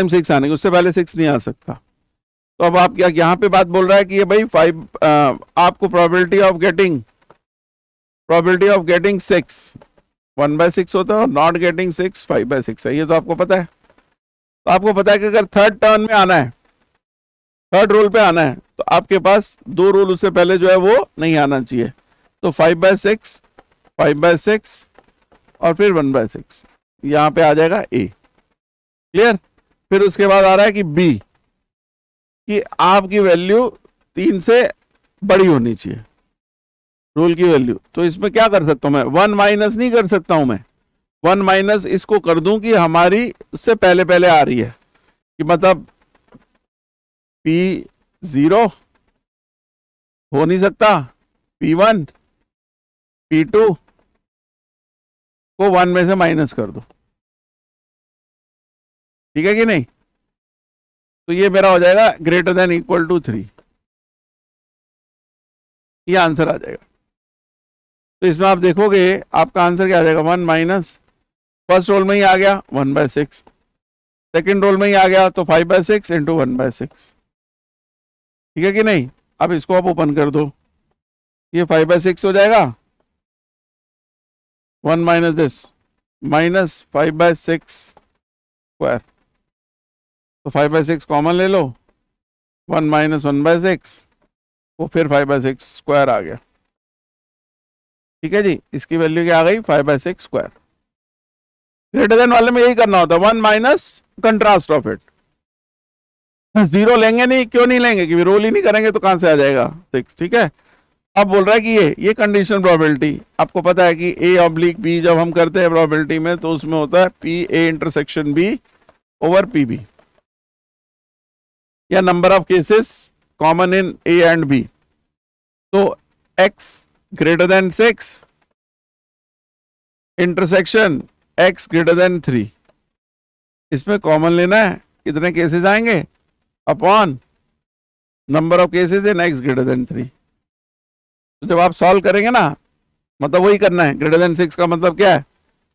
6 आने की, उससे पहले 6 नहीं आ सकता। तो अब आप क्या यहाँ पे बात बोल रहा है कि ये भाई 5 आपको प्रोबेबिलिटी ऑफ गेटिंग 6 1/6 होता है, और नॉट गेटिंग 6 5/6 है, ये तो आपको पता है। तो आपको पता है कि अगर थर्ड टर्न में आना है, थर्ड रोल पे आना है, तो आपके पास 2 रोल उससे पहले जो है वो नहीं आना चाहिए। तो 5/6 5/6 और फिर 1/6, यहां पे आ जाएगा ए। क्लियर। फिर उसके बाद आ रहा है कि बी, कि आपकी वैल्यू 3 से बड़ी होनी चाहिए, रोल की वैल्यू। तो इसमें क्या कर सकता हूं मैं, 1 माइनस नहीं कर सकता हूं मैं, 1 माइनस इसको कर दूं कि हमारी उससे पहले पहले आ रही है, कि मतलब P0 हो नहीं सकता, P1 P2 को 1 में से माइनस कर दो, ठीक है कि नहीं। तो ये मेरा हो जाएगा ग्रेटर देन इक्वल टू 3, ये आंसर आ जाएगा। तो इसमें आप देखोगे आपका आंसर क्या आ जाएगा, 1 माइनस, फर्स्ट रोल में ही आ गया 1/6, सेकेंड रोल में ही आ गया तो 5/6 इंटू 1/6, ठीक है कि नहीं। अब इसको आप ओपन कर दो, ये 5/6 हो जाएगा, 1 माइनस दिस माइनस 5/6 स्क्वायर, तो 5/6 कॉमन ले लो, 1 माइनस 1/6, वो फिर 5/6 स्क्वायर आ गया। ठीक है जी, इसकी वैल्यू क्या आ गई 5/6 स्क्वायर। ग्रेटर देन वाले में यही करना होता है, 1 minus contrast of it. Zero लेंगे नहीं, क्यों नहीं लेंगे, क्योंकि रोल ही नहीं करेंगे तो कहां से आ जाएगा 6। ठीक है, अब बोल रहा है कि ये कंडीशनल प्रोबेबिलिटी, आपको पता है कि ए ऑब्लिक बी जब हम करते हैं प्रोबेबिलिटी में तो उसमें होता है P A intersection B over P B, या number of cases common in A and B. तो x greater than 6 intersection x greater than 3, इसमें कॉमन लेना है, कितने केसेस आएंगे upon number of cases in x greater than 3। तो जब आप सॉल्व करेंगे ना, मतलब वही करना है, ग्रेटर देन 6 का मतलब क्या है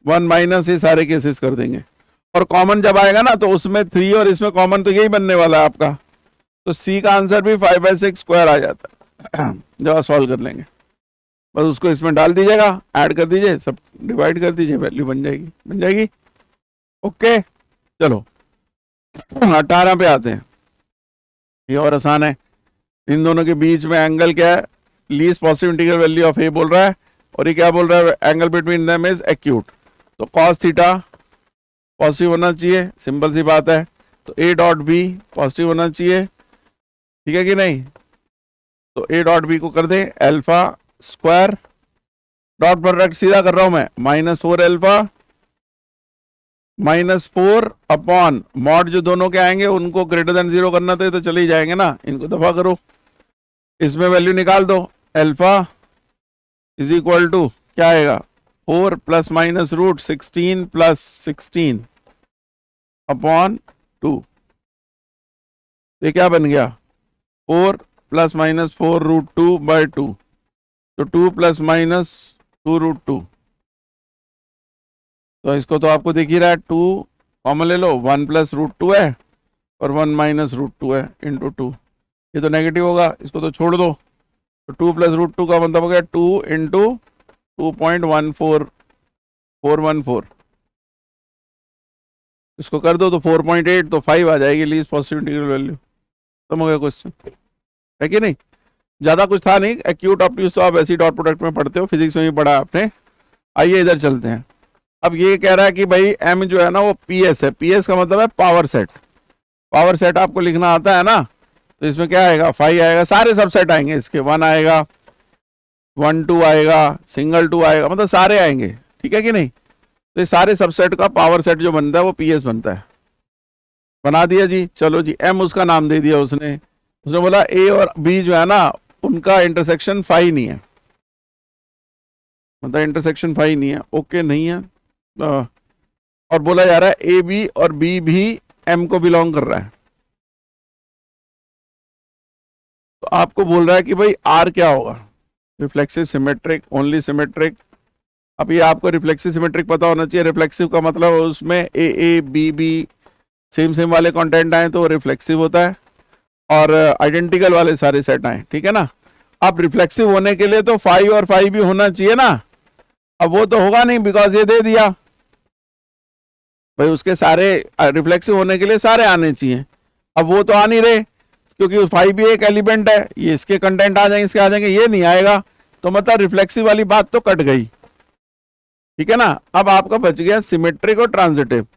1 माइनस ये सारे केसेस कर देंगे, और कॉमन जब आएगा ना तो उसमें 3 और इसमें कॉमन तो यही बनने वाला है आपका, तो सी का आंसर भी 5/6 स्क्वायर आ जाता है जब आप सॉल्व कर लेंगे। बस उसको इसमें डाल दीजिएगा, ऐड कर दीजिए, सब डिवाइड कर दीजिए, वैल्यू बन जाएगी। ओके, चलो 18 पे आते हैं, ये और आसान है। इन दोनों के बीच में एंगल क्या है, least possible integral value of a बोल रहा है, और ये क्या बोल रहा है, angle between them is acute. तो कॉस थीटा पॉजिटिव होना चाहिए, सिंपल सी बात है। तो ए डॉट बी पॉजिटिव होना चाहिए, ठीक है कि नहीं। तो ए डॉट बी को कर दें अल्फा स्क्वायर, डॉट प्रोडक्ट सीधा कर रहा हूं मैं, -4 अल्फा -4 अपॉन मॉड, जो दोनों के आएंगे उनको ग्रेटर देन 0 करना था, तो चले ही जाएंगे ना, इनको दफा करो, इसमें वैल्यू निकाल दो। अल्फा इज इक्वल टू क्या आएगा 4 + -√16 + 16 अपॉन 2। ये क्या बन गया 4 + -4√2/2, तो 2 ± 2√2। तो इसको तो आपको दिख ही रहा है, 2 कॉमन ले लो, 1 + √2 है और 1 - √2 है इंटू 2, ये तो नेगेटिव होगा, इसको तो छोड़ दो। तो 2 + √2 का मतलब हो गया 2 × 2.14414, इसको कर दो तो 4.8, तो 5 आ जाएगी लीस्ट पॉसिबल इंटीग्रल वैल्यू। खत्म हो गया क्वेश्चन, है कि नहीं। ज्यादा कुछ था नहीं, एक्यूट ऑब्ट्यूज तो आप ऐसी डॉट प्रोडक्ट में पढ़ते हो, फिजिक्स में भी पढ़ा आपने। आइए इधर चलते हैं। अब ये कह रहा है कि भाई एम जो है ना वो पीएस है, पीएस का मतलब है पावर सेट। पावर सेट आपको लिखना आता है ना, तो इसमें क्या आएगा 5 आएगा, सारे सबसेट आएंगे इसके, 1 आएगा, 1 2 आएगा, सिंगल 2 आएगा, मतलब सारे आएंगे, ठीक है कि नहीं। तो ये सारे सबसेट का पावर सेट जो बनता है वो पीएस बनता है। बना दिया जी, चलो जी, एम उसका नाम दे दिया उसने बोला ए और बी जो है ना उनका इंटरसेक्शन 5 नहीं है, मतलब इंटरसेक्शन 5 नहीं है, ओके नहीं है। और बोला जा रहा है ए बी और बी भी एम को बिलोंग कर रहा है। तो आपको बोल रहा है कि भाई आर क्या होगा, रिफ्लेक्सिव सिमेट्रिक, ओनली सिमेट्रिक। अब ये आपको रिफ्लेक्सिव सिमेट्रिक पता होना चाहिए। रिफ्लेक्सिव का मतलब उसमें ए बी बी सेम वाले कंटेंट आए तो रिफ्लेक्सिव होता है, और आइडेंटिकल वाले सारे सेट आए, ठीक है ना। अब रिफ्लेक्सिव होने के लिए तो 5 और 5 भी होना चाहिए ना, अब वो तो होगा नहीं बिकॉज ये दे दिया भाई, उसके सारे रिफ्लेक्सिव होने के लिए सारे आने चाहिए, अब वो तो आ नहीं रहे क्योंकि 5 भी एक एलिमेंट है, ये इसके कंटेंट आ जाएंगे, इसके आ जाएंगे, ये नहीं आएगा, तो मतलब रिफ्लेक्सिव वाली बात तो कट गई, ठीक है ना। अब आपका बच गया सिमेट्रिक और ट्रांजिटिव।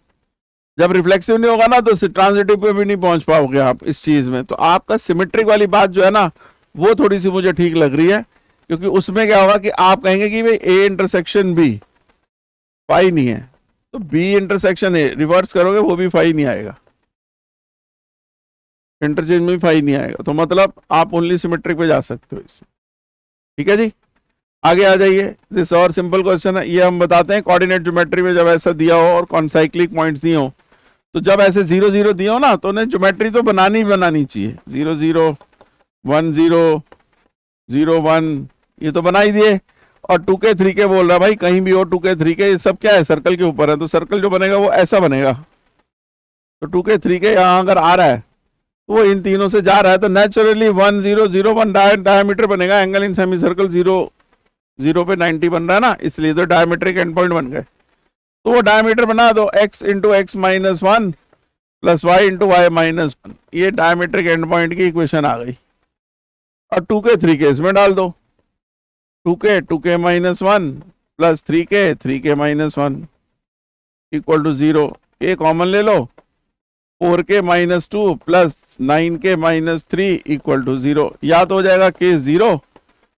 जब रिफ्लेक्सिव नहीं होगा ना तो ट्रांजिटिव पे भी नहीं पहुंच पाओगे आप इस चीज में। तो आपका सिमेट्रिक वाली बात जो है ना वो थोड़ी सी मुझे ठीक लग रही है, क्योंकि उसमें क्या होगा कि आप कहेंगे कि भाई ए इंटरसेक्शन बी 5 नहीं है, तो बी इंटरसेक्शन ए रिवर्स करोगे वो भी 5 नहीं आएगा, इंटरचेंज में भी 5 नहीं आएगा, तो मतलब आप ओनली सिमेट्रिक पे जा सकते हो इसमें, ठीक है जी। आगे आ जाइए, दिस और सिंपल क्वेश्चन है, ये हम बताते हैं कोऑर्डिनेट ज्योमेट्री में जब ऐसा दिया हो और कॉन्साइक्लिक पॉइंट्स दिए हो, तो जब ऐसे 0 0 दिए हो ना तो उन्हें ज्योमेट्री तो बनानी चाहिए। 0 0 1 0 0 1 ये तो बना ही दिए, और 2K 3K बोल रहा है भाई कहीं भी हो 2K 3K, ये सब क्या है सर्कल के ऊपर है, तो सर्कल जो बनेगा वो ऐसा बनेगा। तो 2K 3K यहाँ अगर आ रहा है तो वो इन तीनों से जा रहा है, तो नेचुरली 1 0 0 1 डायमीटर बनेगा, एंगल इन सेमी सर्कल 0 0 पे 90 बन रहा है ना, इसलिए तो डायमीट्रिक एंड पॉइंट बन गए। तो वो डायमीटर बना दो x × x - 1 + y × y - 1, ये डायमीट्रिक एंड पॉइंट की इक्वेशन आ गई, और 2K 3K इसमें डाल दो, 2k minus 1 plus 3k minus 1 equal to 0। K common ले लो, 4k minus 2 plus 9k minus 3 equal to 0। या तो हो जाएगा k 0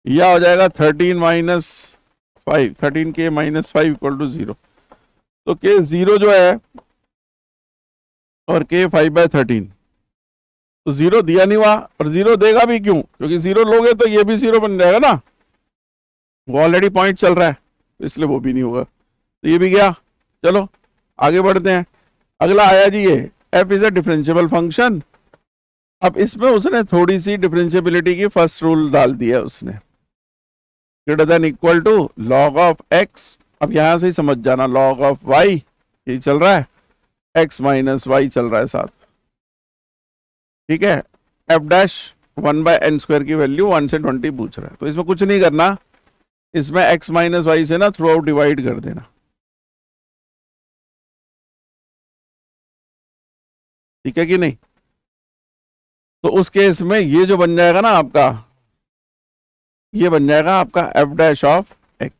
या हो जाएगा 13 minus 5, 13k minus 5 equal to 0। तो k 0 जो है और k 5/13, तो 0 दिया नहीं हुआ और 0 देगा भी क्यों, क्योंकि 0 लोगे तो ये भी 0 बन जाएगा ना, वो ऑलरेडी पॉइंट चल रहा है, तो इसलिए वो भी नहीं होगा। तो ये भी गया। चलो आगे बढ़ते हैं। अगला आया जी, ये f is a differentiable function. अब इसमें उसने थोड़ी सी डिफरेंशियबिलिटी की फर्स्ट रूल डाल दिया उसने, greater than equal to log of x। अब यहां से ही समझ जाना, log ऑफ y ये चल रहा है, x माइनस वाई चल रहा है साथ, ठीक है। f डैश 1/n² की वैल्यू 1 से 20 पूछ रहा है, तो इसमें कुछ नहीं करना, इसमें x माइनस वाई से ना थ्रू आउट डिवाइड कर देना, ठीक है कि नहीं। तो उस केस में ये जो बन जाएगा ना आपका, ये बन जाएगा आपका f डैश ऑफ x,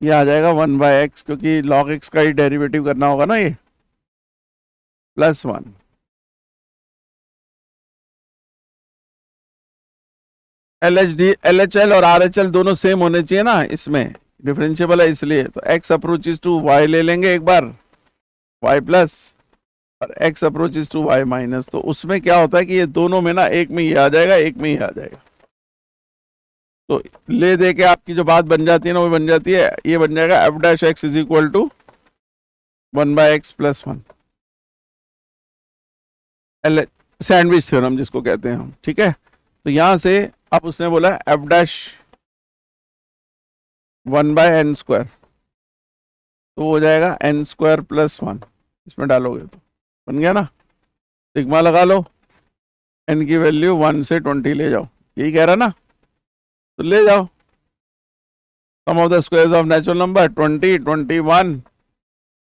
ये आ जाएगा 1/x, क्योंकि log x का ही डेरिवेटिव करना होगा ना, ये प्लस 1। LHL और RHL दोनों सेम होने चाहिए ना, इसमें डिफरेंशियबल है इसलिए, तो x अप्रोचेस टू y ले लेंगे एक बार, y प्लस, और x approaches to y minus. तो उसमें क्या होता है कि ये दोनों में ना, एक में ये आ जाएगा, एक में ये आ जाएगा, तो ले दे के आपकी जो बात बन जाती है ना, वो बन जाती है, ये बन जाएगा f dash x is equal to 1/x plus 1, sandwich theorem जिसको कहते हैं हम, ठीक है। तो यहां से अब उसने बोला f डैश 1/n², तो हो जाएगा n² प्लस 1, इसमें डालोगे तो बन गया ना। सिग्मा लगा लो, n की वैल्यू 1 से 20 ले जाओ, यही कह रहा ना, तो ले जाओ। Sum of the squares of natural number 20, 21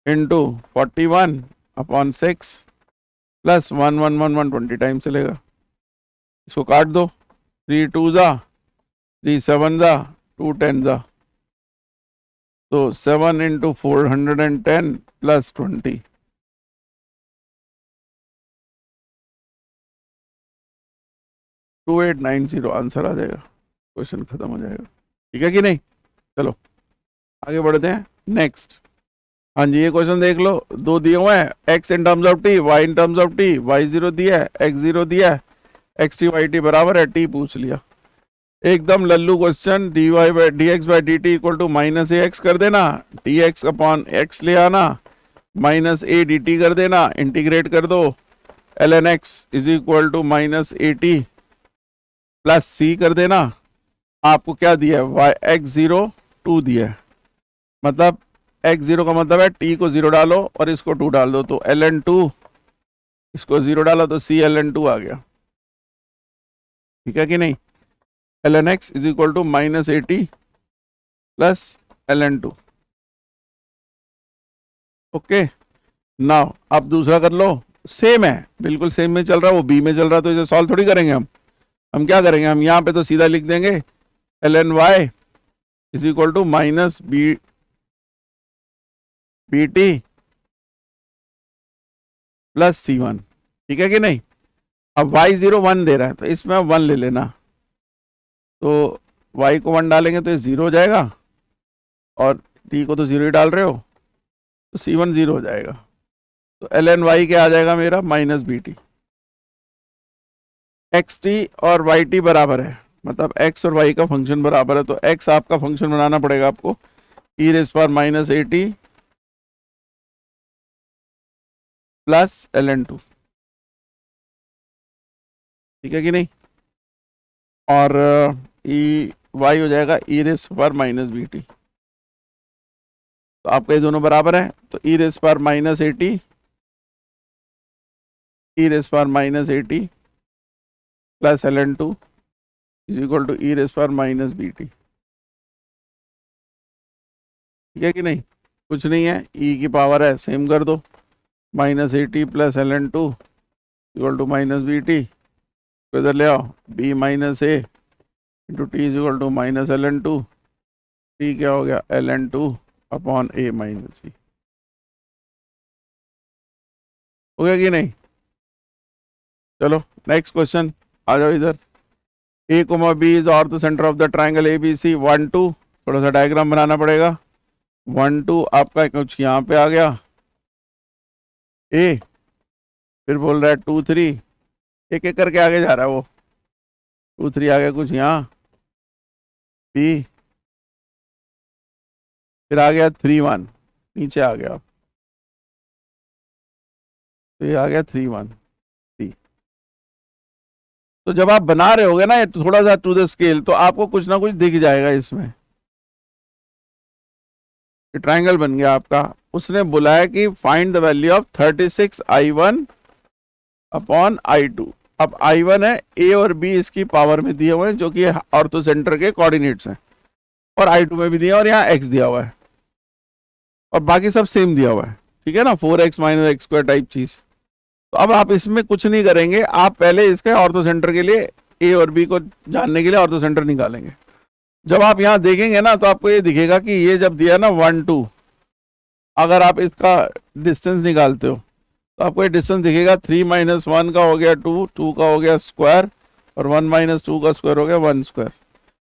into 41 upon 6 plus 1 1 1 1 20 time चलेगा। इसको काट दो, 3 2 जा, 3 7 जा, 2 10 जा, तो 7 इंटू 410 प्लस 20, 2890 आंसर आ जाएगा, क्वेश्चन खत्म हो जाएगा, ठीक है कि नहीं। चलो आगे बढ़ते हैं नेक्स्ट। हाँ जी, ये क्वेश्चन देख लो, दो दिए हुए हैं, x in terms of t, y in terms of t, y0 दिया है, x0 दिया है, xt yt बराबर है t पूछ लिया। एकदम लल्लू question, dx/dt equal to minus ax कर देना, dx अपॉन x ले आना, माइनस a dt कर देना, इंटीग्रेट कर दो, ln x is equal to minus at plus c कर देना। आपको क्या दिया है, x0 2 दिया है, मतलब x0 का मतलब है t को 0 डालो और इसको 2 डाल दो, तो ln2, इसको 0 डाला तो c ln2 आ गया, ठीक है कि नहीं। ln x is equal to minus at plus ln2, okay. Now अब दूसरा कर लो, सेम है, बिल्कुल सेम में चल रहा है, वो b में चल रहा है, तो इसे सॉल्व थोड़ी करेंगे हम क्या करेंगे, हम यहाँ पे तो सीधा लिख देंगे ln y is equal to minus bt plus c1, ठीक है कि नहीं। अब y0 1 दे रहा है, तो इसमें 1 ले लेना, तो y को 1 डालेंगे तो ये 0 हो जाएगा, और t को तो 0 ही डाल रहे हो, तो c1 0 हो जाएगा, तो ln y क्या आ जाएगा मेरा, माइनस bt। xt और yt बराबर है, मतलब x और y का फंक्शन बराबर है, तो x आपका फंक्शन बनाना पड़ेगा आपको, e raise power minus at plus ln2, ठीक है कि नहीं। और y हो जाएगा e raise power minus bt, तो आपका ये दोनों बराबर है, तो e raise power minus at, e raise power minus at plus ln2 is equal to e raise power minus bt, ठीक है कि नहीं। कुछ नहीं है, e की पावर है, सेम कर दो, minus at plus ln2 equal to minus bt, तो इधर ले आओ b minus a into t is equal to minus l n two, t क्या हो गया l n two upon a minus b. हो गया कि नहीं? चलो नेक्स्ट क्वेश्चन, आ जाओ इधर। A comma B is orthocentre of the triangle A B C 1 2, थोड़ा सा डायग्राम बनाना पड़ेगा। 1 2 आपका कुछ यहाँ पे आ गया ए, फिर बोल रहा है 2 3, एक एक करके आगे जा रहा है वो। 2 3 आ गया कुछ यहाँ बी, फिर आ गया 3 1, नीचे आ गया, तो ये आ गया 3 1 3। तो जब आप बना रहे होगे ना ये थोड़ा सा टू द स्केल, तो आपको कुछ ना कुछ दिख जाएगा इसमें। ट्राइंगल बन गया आपका। उसने बुलाया कि find the value of 36 I1 upon I2। अब I1 है, ए और बी इसकी पावर में दिए हुए हैं जो कि ऑर्थो सेंटर के कोऑर्डिनेट्स हैं, और I2 में भी दिया और यहाँ x दिया हुआ है, और बाकी सब सेम दिया हुआ है, ठीक है ना, 4x minus x square type चीज। तो अब आप इसमें कुछ नहीं करेंगे, आप पहले इसके ऑर्थो सेंटर के लिए ए और बी को जानने के लिए ऑर्थो सेंटर निकालेंगे। जब आप यहाँ देखेंगे ना तो आपको ये दिखेगा कि ये जब दिया ना 1 2, अगर आप इसका डिस्टेंस निकालते हो तो आपको ये डिस्टेंस दिखेगा 3 माइनस 1 का हो गया 2, 2 का हो गया स्क्वायर, और 1 माइनस 2 का स्क्वायर हो गया 1 स्क्वायर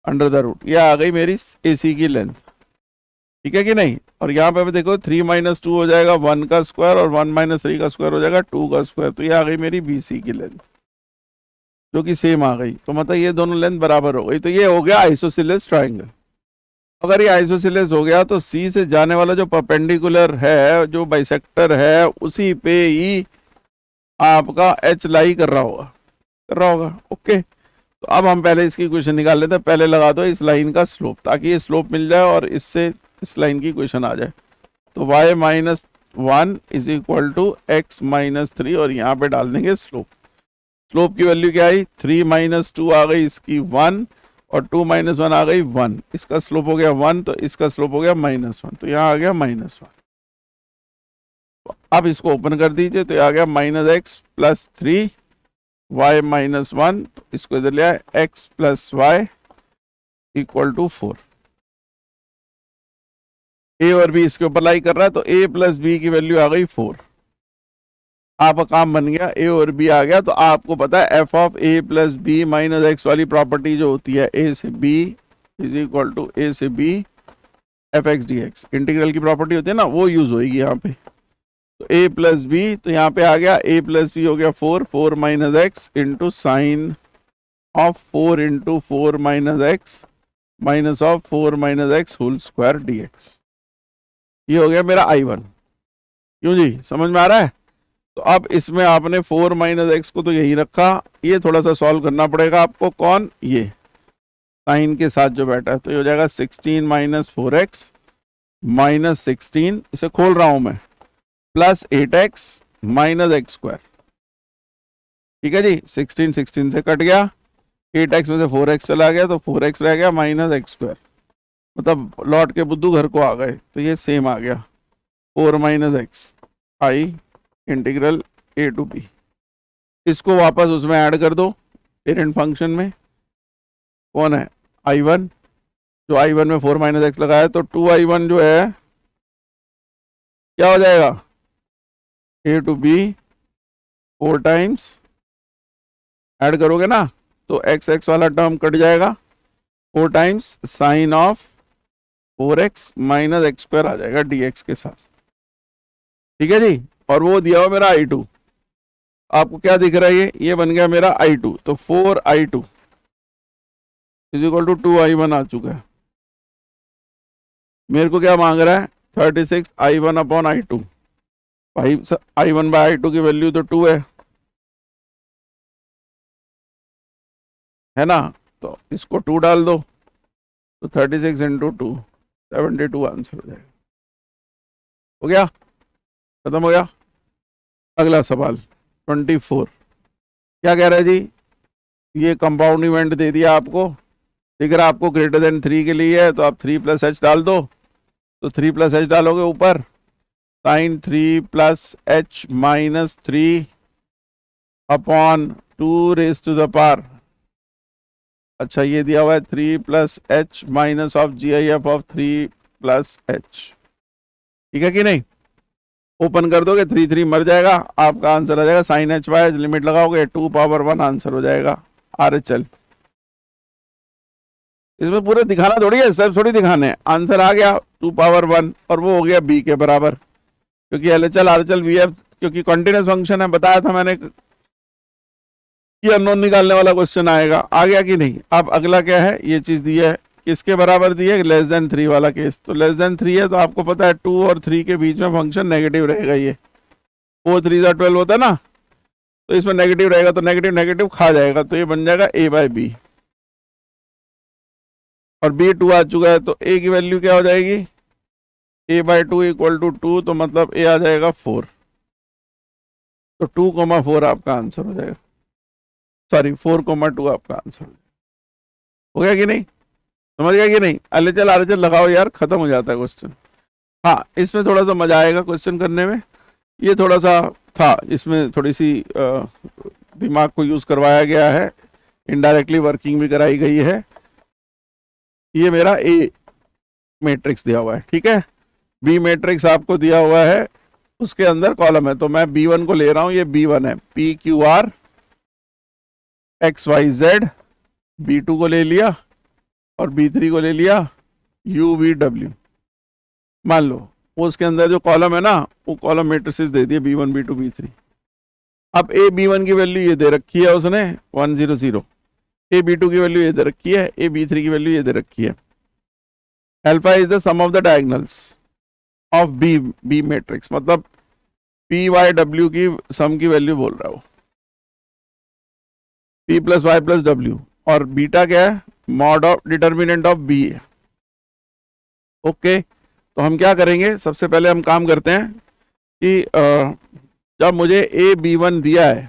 अंडर द रूट। ये आ गई मेरी AC की लेंथ, ठीक है कि नहीं। और यहाँ पे देखो 3 माइनस 2 हो जाएगा 1 का स्क्वायर, और 1 माइनस 3 का स्क्वायर हो जाएगा 2 का स्क्वायर। तो ये आ गई मेरी BC की लेंथ, जो कि सेम आ गई। तो मतलब ये दोनों लेंथ बराबर हो गई, तो ये हो गया आइसोसेलेस ट्राइंगल। अगर ये आइसोसेलेस हो गया तो C से जाने वाला जो परपेंडिकुलर है, जो बाइसेक्टर है, उसी पे ही आपका H लाई कर रहा होगा, ओके। तो अब हम पहले इसकी इक्वेशन निकाल लेते हैं। पहले लगा दो इस लाइन का स्लोप, ताकि ये स्लोप मिल जाए और इससे इस लाइन की इक्वेशन आ जाए। तो y माइनस 1 is equal to x minus 3, और यहाँ पे डाल देंगे स्लोप। स्लोप की वैल्यू क्या आई, 3 माइनस 2 आ गई इसकी 1, और 2 माइनस 1 आ गई 1। इसका स्लोप हो गया 1, तो इसका स्लोप हो गया -1, तो यहाँ आ गया -1। अब इसको ओपन कर दीजिए, तो ये आ गया -x प्लस 3 y माइनस 1, तो इसको इधर ले आए x plus y equal to 4। A और बी इसके ऊपर लाई कर रहा है, तो a प्लस बी की वैल्यू आ गई 4। आपका काम बन गया, ए और बी आ गया। तो आपको पता है f of a plus b minus x वाली प्रॉपर्टी जो होती है a से b is equal to a से b fx dx, इंटीग्रल की प्रॉपर्टी होती है ना, वो यूज होगी यहाँ पे। तो a प्लस बी, तो यहाँ पे आ गया a प्लस बी हो गया 4, 4 minus x into sin of 4 into 4 minus x minus of 4 minus x whole square dx। ये हो गया मेरा I1। क्यों जी, समझ में आ रहा है? तो अब इसमें आपने 4 माइनस एक्स को तो यही रखा, ये थोड़ा सा सॉल्व करना पड़ेगा आपको। कौन, ये साइन के साथ जो बैठा है। तो ये हो जाएगा 16 माइनस 4x माइनस 16, इसे खोल रहा हूं मैं, plus 8x minus x square. ठीक है जी, 16 16 से कट गया, 8x में से 4x चला गया, तो 4x रह गया माइनस एक्स स्क्वायर, मतलब लौट के बुद्धू घर को आ गए। तो ये सेम आ गया 4 minus x I integral a to b। इसको वापस उसमें ऐड कर दो पेरेंट फंक्शन में। कौन है, I1, जो I1 में 4 माइनस एक्स लगाया, तो 2I1 जो है क्या हो जाएगा, a to b 4 times add करोगे ना, तो एक्स एक्स वाला टर्म कट जाएगा, 4 times sine of 4x minus x square आ जाएगा dx के साथ। ठीक है जी, और वो दिया हुआ मेरा I2। आपको क्या दिख रहा है, ये बन गया मेरा I2। तो 4I2 is equal to 2I1 आ चुका है। मेरे को क्या मांग रहा है, 36 I1 अपॉन I2। भाई I1 बाई I2 की वैल्यू तो 2 है ना, तो इसको 2 डाल दो, तो 36 इंटू 2 72 आंसर हो जाएगा। हो गया, खत्म हो गया। अगला सवाल 24, क्या कह रहा है जी, ये कंपाउंड इवेंट दे दिया आपको, दिख रहा आपको ग्रेटर देन 3 के लिए है, तो आप 3 प्लस एच डाल दो। तो 3 प्लस एच डालोगे ऊपर, sin 3 plus h minus 3 upon 2 raise to the power अच्छा ये दिया हुआ है 3 plus h minus of GIF of 3 plus h, ठीक है कि नहीं। ओपन कर दोगे 3 3 मर जाएगा, आपका आंसर आ जाएगा साइन एच वाई, लिमिट लगाओगे 2 पावर 1 आंसर हो जाएगा RHL। इसमें पूरे दिखाना थोड़ी है, सब थोड़ी दिखाने हैं, आंसर आ गया 2 पावर 1 और वो हो गया B के बराबर, क्योंकि LHL RHL VF क्योंकि कंटिन्यूस फंक्शन है, बताया था मैंने कि अननोन निकालने वाला क्वेश्चन आएगा। आ गया कि नहीं। अब अगला क्या है, ये चीज दी है, किसके बराबर दी है, लेस देन 3 वाला केस। तो लेस देन 3 है तो आपको पता है 2 और 3 के बीच में फंक्शन नेगेटिव रहेगा, ये 4 3 12 होता है ना, तो इसमें नेगेटिव रहेगा, तो नेगेटिव नेगेटिव खा जाएगा, तो ये बन जाएगा A/B। और B2 आ चुका है, तो A की वैल्यू क्या हो जाएगी, A/2 इक्वल टू 2, तो मतलब A आ जाएगा 4, तो 2,4 आपका आंसर हो जाएगा, सॉरी 4,2 आपका आंसर हो गया कि नहीं, समझ गया कि नहीं। LHL RHL लगाओ यार, खत्म हो जाता है क्वेश्चन। हाँ इसमें थोड़ा सा मजा आएगा क्वेश्चन करने में, ये थोड़ा सा था, इसमें थोड़ी सी दिमाग को यूज करवाया गया है, इनडायरेक्टली वर्किंग भी कराई गई है। ये मेरा A मैट्रिक्स दिया हुआ है, ठीक है। B मैट्रिक्स आपको दिया हुआ है, उसके अंदर कॉलम है, तो मैं B1 को ले रहा हूं, ये B1 है, PQR XYZ। B2 को ले लिया और B3 को ले लिया UVW। मान लो वो उसके अंदर जो कॉलम है ना, वो कॉलम मैट्रिसेस दे दिए B1 B2 B3। अब A B1 की वैल्यू ये दे रखी है उसने 1 0 0, A B2 की वैल्यू ये दे रखी है, A B3 की वैल्यू ये दे रखी है। Alpha is the sum of the diagonals of B matrix, मतलब PYW की सम की वैल्यू बोल रहा है वो, P plus y plus W, और बीटा क्या है, mod of determinant of B है। ओके तो हम क्या करेंगे, सबसे पहले हम काम करते हैं कि जब मुझे A B1 दिया है,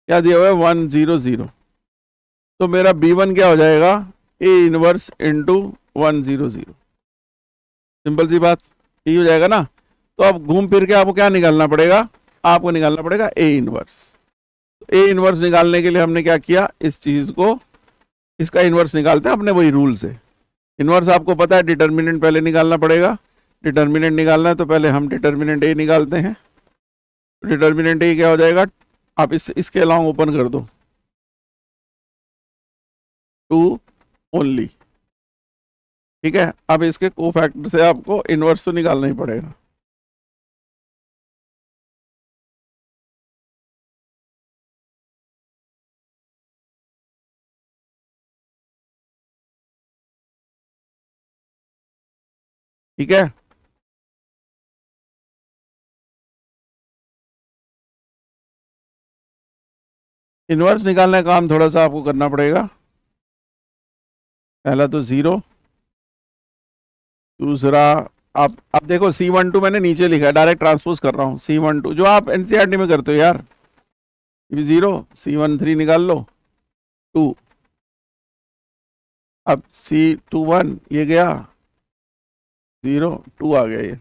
क्या दिया हुआ है 1 0 0, तो मेरा B1 क्या हो जाएगा, A इनवर्स इंटू 1 0 0, सिंपल सी बात, ये हो जाएगा ना। तो अब घूम फिर के आपको क्या निकालना पड़ेगा, आपको निकालना पड़ेगा A इनवर्स। A इनवर्स निकालने के लिए हमने क्या किया, इस चीज को, इसका इनवर्स निकालते हैं अपने वही रूल से। इनवर्स आपको पता है डिटर्मिनेंट पहले निकालना पड़ेगा, डिटर्मिनेंट निकालना है तो पहले हम डिटर्मिनेंट A निकालते हैं। डिटर्मिनेंट A क्या हो जाएगा, आप इसके अलावा ओपन कर दो 2 ओनली, ठीक है। अब इसके कोफैक्टर से आपको इनवर्स तो निकालना ही पड़ेगा। ठीक है, इनवर्स निकालने का काम थोड़ा सा आपको करना पड़ेगा। पहला तो 0, दूसरा आप देखो C12 मैंने नीचे लिखा है, डायरेक्ट ट्रांसपोज कर रहा हूँ C12, जो आप NCERT में करते हो यार, 0 C13 निकाल लो 2, अब C21 ये गया 0 2 आ गया ये,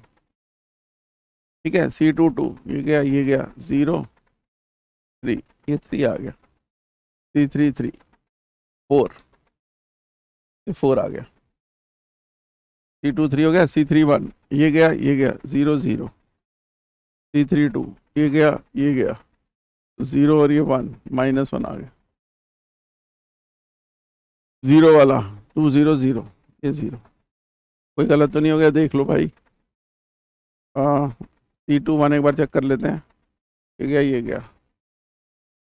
ठीक है। C22 ये गया 0 3, ये 3 आ गया, C33 4, ये 4 आ गया, C23 हो गया, C31 ये गया 0 0, C32 ये गया 0 और ये 1 -1 आ गया, 0 वाला 2 0 0, ये 0, कोई गलत तो नहीं हो गया, देख लो भाई। C21 एक बार चेक कर लेते हैं, ये गया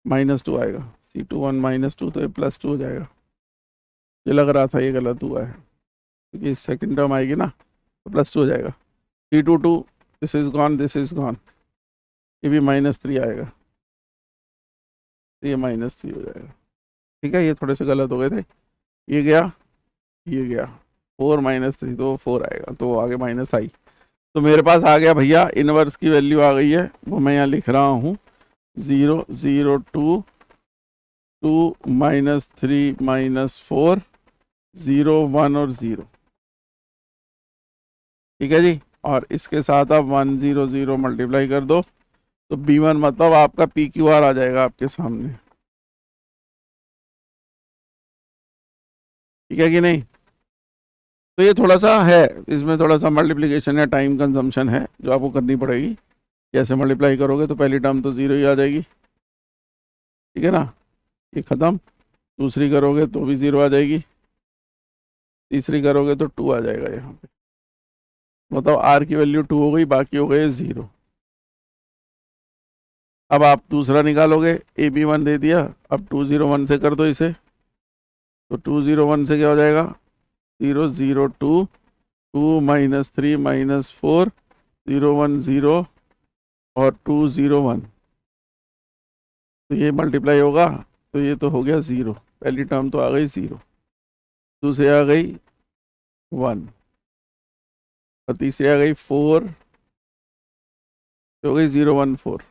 -2 आएगा, C21 -2, तो ये +2 हो जाएगा। ये लग रहा था ये गलत हुआ है, क्योंकि सेकंड टर्म आएगी ना, तो +2 हो जाएगा। C22 this is gone, this is gone, ये भी -3 आएगा, तो ये -3 हो जाएगा, ठीक है। ये थोड़े से गलत हो गए थे, ये गया 4 -3, तो 4 आएगा, तो आगे माइनस आई, तो मेरे पास आ गया भैया इनवर्स की वैल्यू आ गई है, वो मैं यहाँ लिख रहा हूँ 0 0 2 2 -3 -4 0 1 और 0, ठीक है जी। और इसके साथ आप 1 0 0 मल्टीप्लाई कर दो, तो B1 मतलब आपका PQR आ जाएगा आपके सामने। ठीक है कि नहीं। तो ये थोड़ा सा है, इसमें थोड़ा सा मल्टीप्लिकेशन या टाइम कंजम्पशन है जो आपको करनी पड़ेगी। कैसे मल्टीप्लाई करोगे तो पहली टर्म तो ज़ीरो ही आ जाएगी, ठीक है ना, ये ख़त्म। दूसरी करोगे तो भी ज़ीरो आ जाएगी, तीसरी करोगे तो टू आ जाएगा यहाँ पे। मतलब आर की वैल्यू टू हो गई, बाकी हो गए ज़ीरो। अब आप दूसरा निकालोगे, ए बी वन दे दिया, अब 201 से कर दो इसे, तो 201 से क्या हो जाएगा, 002, 2 माइनस 3 माइनस 4, 010 और 201, तो ये मल्टीप्लाई होगा, तो ये तो हो गया ज़ीरो, पहली टर्म तो आ गई ज़ीरो, दूसरी आ गई 1 और तीसरी आ गई 4, तो हो गई 014।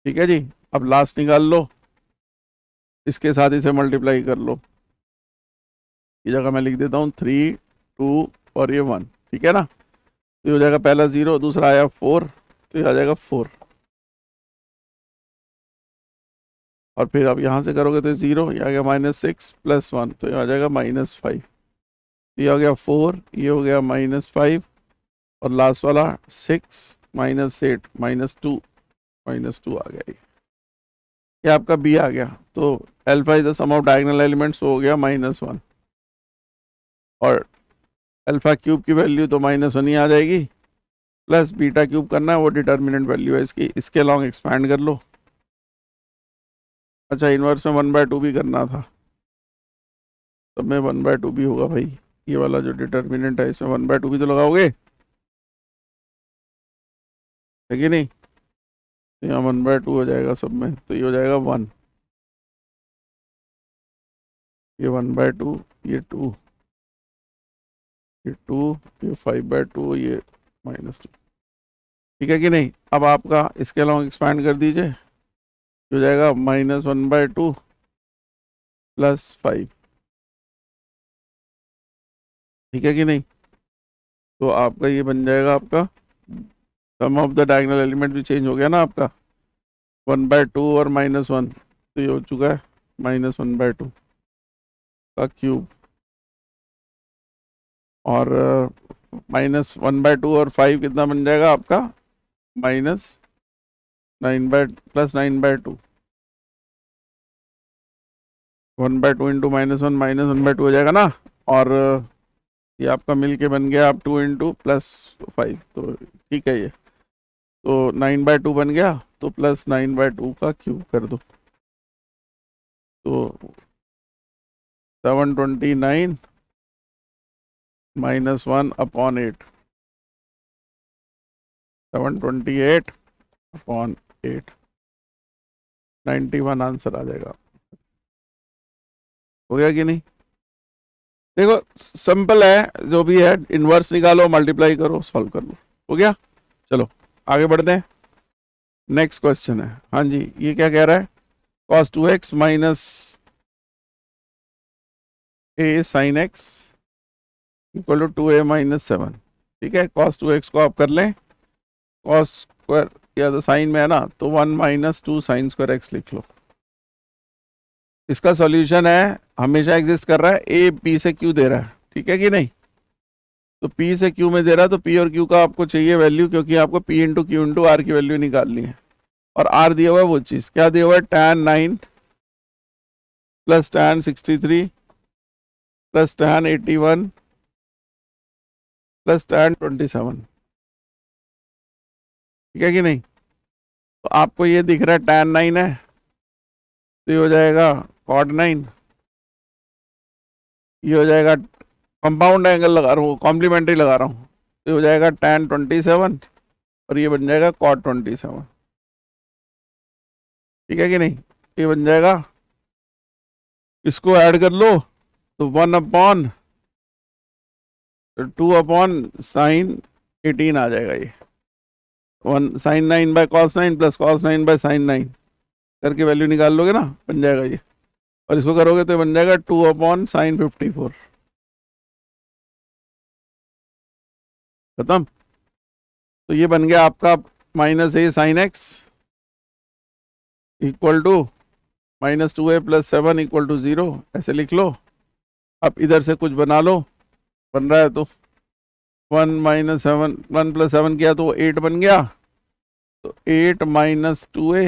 ठीक है जी। अब लास्ट निकाल लो, इसके साथ इसे मल्टीप्लाई कर लो, ये जगह मैं लिख देता हूँ 3, 2 और ये 1, ठीक है ना। तो ये हो जाएगा पहला 0, दूसरा आया 4, तो ये आ जाएगा 4, और फिर अब यहाँ से करोगे तो 0, ये आ गया -6 + 1, तो ये आ जाएगा -5, ये हो गया 4, ये हो गया -5, और लास्ट वाला 6 -8 -2 आ गया, ये आपका बी आ गया। तो alpha is the sum of diagonal elements, हो गया -1, और अल्फा क्यूब की वैल्यू तो -1 ही आ जाएगी, प्लस बीटा क्यूब करना है, वो डिटर्मिनेंट वैल्यू है इसकी, इसके लॉन्ग एक्सपैंड कर लो। अच्छा, इनवर्स में 1/2 भी करना था, तब में 1/2 भी होगा भाई, ये वाला जो डिटर्मिनेंट है इसमें 1/2 भी तो लगाओगे, है कि नहीं। तो यहाँ 1/2 हो जाएगा सब में, तो ये हो जाएगा 1, ये 1/2, ये 2, ये 2, ये 5/2, ये -2, ठीक है कि नहीं। अब आपका इसके लॉन्ग एक्सपैंड कर दीजिए, हो जाएगा -1/2 + 5, ठीक है कि नहीं। तो आपका ये बन जाएगा, आपका सम ऑफ द डायगोनल एलिमेंट भी चेंज हो गया ना आपका, 1/2 और -1, तो ये हो चुका है -1/2 का क्यूब, और -1/2 और 5 कितना बन जाएगा आपका, -9/2, 1/2 इंटू -1 -1/2 हो जाएगा ना, और ये आपका मिल के बन गया आप 2 इंटू +5, तो ठीक है ये, तो 9/2 बन गया, तो +9/2 का क्यूब कर दो, तो 729 -1/8, 728/8, 91 आंसर आ जाएगा। हो गया कि नहीं। देखो सिंपल है, जो भी है इनवर्स निकालो, मल्टीप्लाई करो, सॉल्व कर लो, हो गया। चलो आगे बढ़ते हैं, नेक्स्ट क्वेश्चन है। हाँ जी, ये क्या कह रहा है, cos 2x - a sin x = 2a - 7, ठीक है। cos 2x को आप कर लें cos स्क्वायर, या तो साइन में है ना, तो 1 - 2 sin स्क्वायर x लिख लो। इसका सॉल्यूशन है, हमेशा एग्जिस्ट कर रहा है, ए पी से क्यू दे रहा है, ठीक है कि नहीं। तो पी से क्यू में दे रहा है, तो पी और क्यू का आपको चाहिए वैल्यू, क्योंकि आपको p into q into r की वैल्यू निकालनी है, और आर दिया हुआ है वो चीज़, क्या दिया हुआ है, tan 9 + tan 63 + tan 81 + tan 27, ठीक है कि नहीं। तो आपको ये दिख रहा है tan 9 है, तो ये हो जाएगा cot 9, ये हो जाएगा, कंपाउंड एंगल लगा रहा हूँ, कॉम्प्लीमेंट्री लगा रहा हूँ, तो हो जाएगा tan 27, और ये बन जाएगा cot 27, ठीक है कि नहीं। ये बन जाएगा, इसको ऐड कर लो, तो 1/2/sin 18 आ जाएगा, ये 1 sin 9/cos 9 + cos 9/sin 9 करके वैल्यू निकाल लोगे ना, बन जाएगा ये, और इसको करोगे तो बन जाएगा 2/sin 54, खत्म। तो ये बन गया आपका -a sin x = -2a + 7 = 0, ऐसे लिख लो। अब इधर से कुछ बना लो, बन रहा है तो 1 - 7, 1 + 7 किया तो 8 बन गया, तो 8 - 2a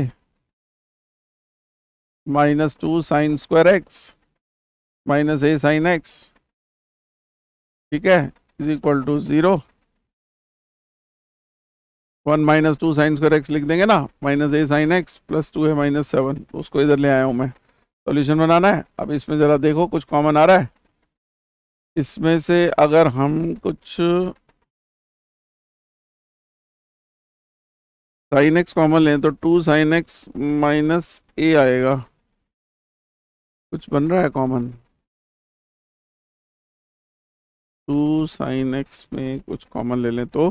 -2 sin square x -a sin x, ठीक है, = 0। 1 - 2 sin स्क्वायर x लिख देंगे ना, -a sin x + 2a - 7, उसको इधर ले आया हूं मैं। सॉल्यूशन बनाना है। अब इसमें जरा देखो कुछ कॉमन आ रहा है इसमें से। अगर हम कुछ sin x कॉमन लें तो 2 sin x - a आएगा। कुछ बन रहा है कॉमन? 2 sin x में कुछ कॉमन ले लें तो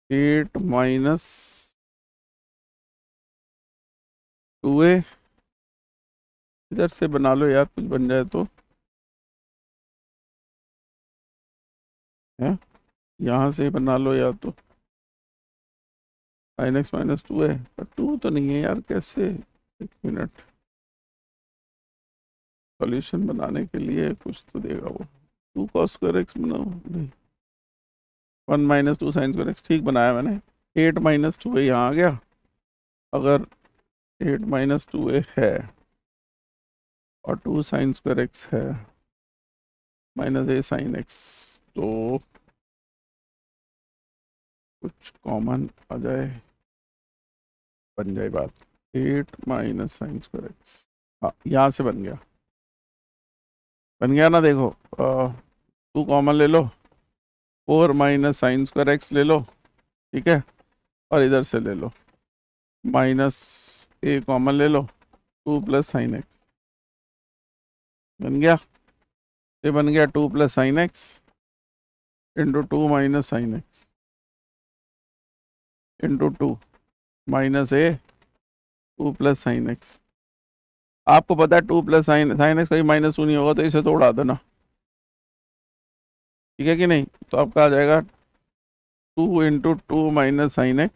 8 - 2a, इधर से बना लो यार, कुछ बन जाए तो है, यहाँ से बना लो या तो sin x - 2 है, पर 2 तो नहीं है यार, कैसे? एक मिनट, सॉल्यूशन बनाने के लिए कुछ तो देगा वो। 2 cos स्क्वायर x बनाओ, नहीं 1 - 2 sin स्क्वायर x, ठीक बनाया मैंने। 8 - 2a यहाँ आ गया। अगर 8 - 2a है और 2 sin स्क्वायर x है -a sin x, तो कुछ कॉमन आ जाए, बन जाए बात। 8 - sin स्क्वायर x, हाँ यहाँ से बन गया, बन गया ना, देखो 2 कॉमन ले लो, 4 - sin स्क्वायर x ले लो, ठीक है, और इधर से ले लो -a कॉमन ले लो, 2 + sin x बन गया। ये बन गया 2 + sin x × 2 - sin x × 2 - a 2 + sin x। आपको पता है 2 + sin x कहीं -2 नहीं होगा, तो इसे तो उड़ा देना, ठीक है कि नहीं? तो आपका आ जाएगा 2 × 2 - sin x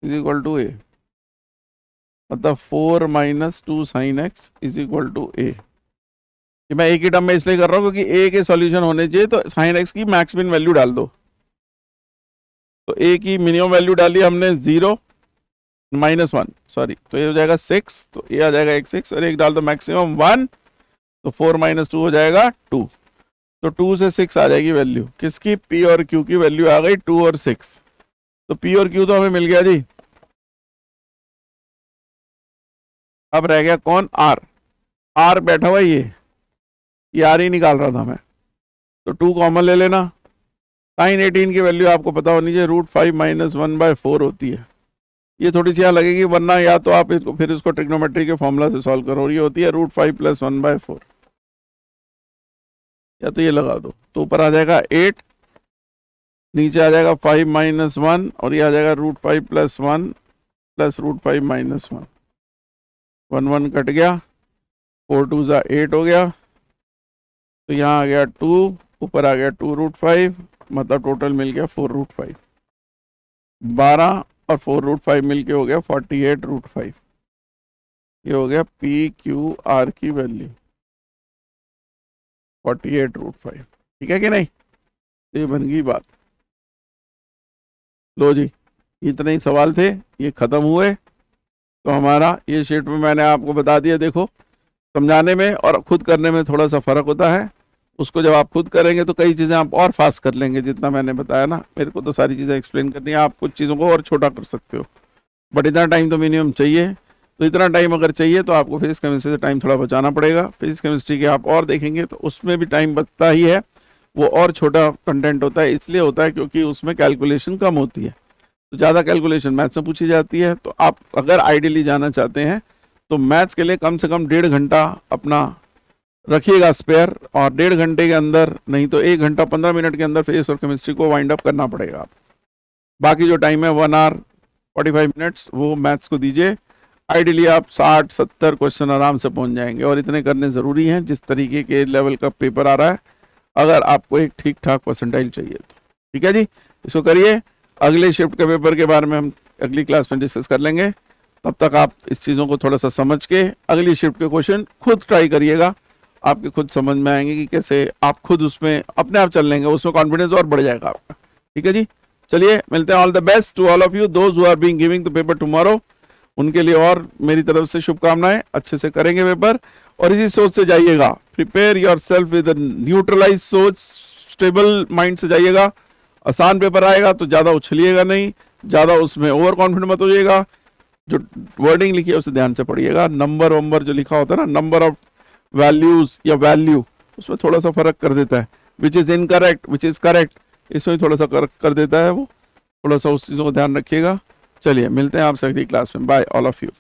= a, मतलब 4 - 2 sin x = a। कि मैं एक ही टर्म में इसलिए कर रहा हूँ क्योंकि a के सॉल्यूशन होने चाहिए, तो sin x की मैक्सिमम वैल्यू डाल दो। तो a की मिनिमम वैल्यू डाली हमने 0 -1, सॉरी, तो ये हो जाएगा 6, तो ये आ जाएगा 6, और एक डाल दो मैक्सिमम 1, तो 4 - 2 हो जाएगा 2, तो 2 से 6 आ जाएगी वैल्यू किसकी? p और q की वैल्यू आ गई 2 और 6, तो p और q तो हमें मिल गया जी। अब रह गया कौन? r। r बैठा हुआ ये r ही निकाल रहा था मैं, तो 2 कॉमन ले लेना। sin 18 की वैल्यू आपको पता होनी चाहिए, √5 - 1/4 होती है। ये थोड़ी सी यहाँ लगेगी, वरना या तो आप इसको फिर इसको ट्रिग्नोमेट्री के फॉर्मूला से सॉल्व करो, ये होती है √5 + 1/4, या तो ये लगा दो, तो ऊपर आ जाएगा 8, नीचे आ जाएगा 5 - 1, और ये आ जाएगा √5 + 1 + √5 - 1, 1 1 कट गया, 4 2 = 8 हो गया, तो यहाँ आ गया 2, ऊपर आ गया 2 √5, मतलब टोटल मिल गया 4 √5, 12 और 4 √5 मिलके हो गया 48 √5। ये हो गया PQR की वैल्यू 48 √5, ठीक है कि नहीं? ये बन गई बात। लो जी, इतने ही सवाल थे, ये खत्म हुए। तो हमारा ये शीट में मैंने आपको बता दिया, देखो समझाने में और खुद करने में थोड़ा सा फर्क होता है। उसको जब आप खुद करेंगे तो कई चीज़ें आप और फास्ट कर लेंगे, जितना मैंने बताया ना, मेरे को तो सारी चीज़ें एक्सप्लेन करनी है, आप कुछ चीज़ों को और छोटा कर सकते हो, बट इतना टाइम तो मिनिमम चाहिए। तो इतना टाइम अगर चाहिए तो आपको फिजिक्स केमिस्ट्री से टाइम थोड़ा बचाना पड़ेगा। फिजिक्स केमिस्ट्री के आप और देखेंगे तो उसमें भी टाइम बचता ही है, वो और छोटा कंटेंट होता है, इसलिए होता है क्योंकि उसमें कैलकुलेशन कम होती है, तो ज़्यादा कैलकुलेशन मैथ्स से पूछी जाती है। तो आप अगर आइडियली जाना चाहते हैं तो मैथ्स के लिए कम से कम 1.5 घंटा अपना रखिएगा स्पेयर, और 1.5 घंटे के अंदर, नहीं तो 1 घंटा 15 मिनट के अंदर फिजिक्स और केमिस्ट्री को वाइंड अप करना पड़ेगा आप। बाकी जो टाइम है 1 आवर 45 मिनट्स वो मैथ्स को दीजिए। आइडियली आप 60-70 क्वेश्चन आराम से पहुंच जाएंगे, और इतने करने ज़रूरी हैं जिस तरीके के लेवल का पेपर आ रहा है, अगर आपको एक ठीक ठाक परसेंटाइल चाहिए तो। ठीक है जी, इसको करिए। अगले शिफ्ट के पेपर के बारे में हम अगली क्लास में डिस्कस कर लेंगे। तब तक आप इस चीज़ों को थोड़ा सा समझ के अगली शिफ्ट के क्वेश्चन खुद ट्राई करिएगा, आपके खुद समझ में आएंगे कि कैसे आप खुद उसमें अपने आप चल लेंगे, उसमें कॉन्फिडेंस और बढ़ जाएगा आपका। ठीक है जी, चलिए मिलते हैं। All the best to all of you those who are being giving the paper tomorrow, उनके लिए और मेरी तरफ से शुभकामनाएं, अच्छे से करेंगे पेपर और इसी सोच से जाइएगा। Prepare yourself with neutralize सोच, स्टेबल माइंड से जाइएगा। आसान पेपर आएगा तो ज्यादा उछलिएगा नहीं, ज्यादा उसमें ओवर कॉन्फिडेंट मत हो जाइएगा। जो वर्डिंग लिखी है उसे ध्यान से पढ़िएगा। नंबर वंबर जो लिखा होता है ना, नंबर ऑफ वैल्यूज या वैल्यू, उसमें थोड़ा सा फर्क कर देता है। Which is incorrect, which is correct, इसमें थोड़ा सा कर देता है वो। थोड़ा सा उस चीज़ों को ध्यान रखिएगा। चलिए मिलते हैं आपसे अगली क्लास में। Bye all of you.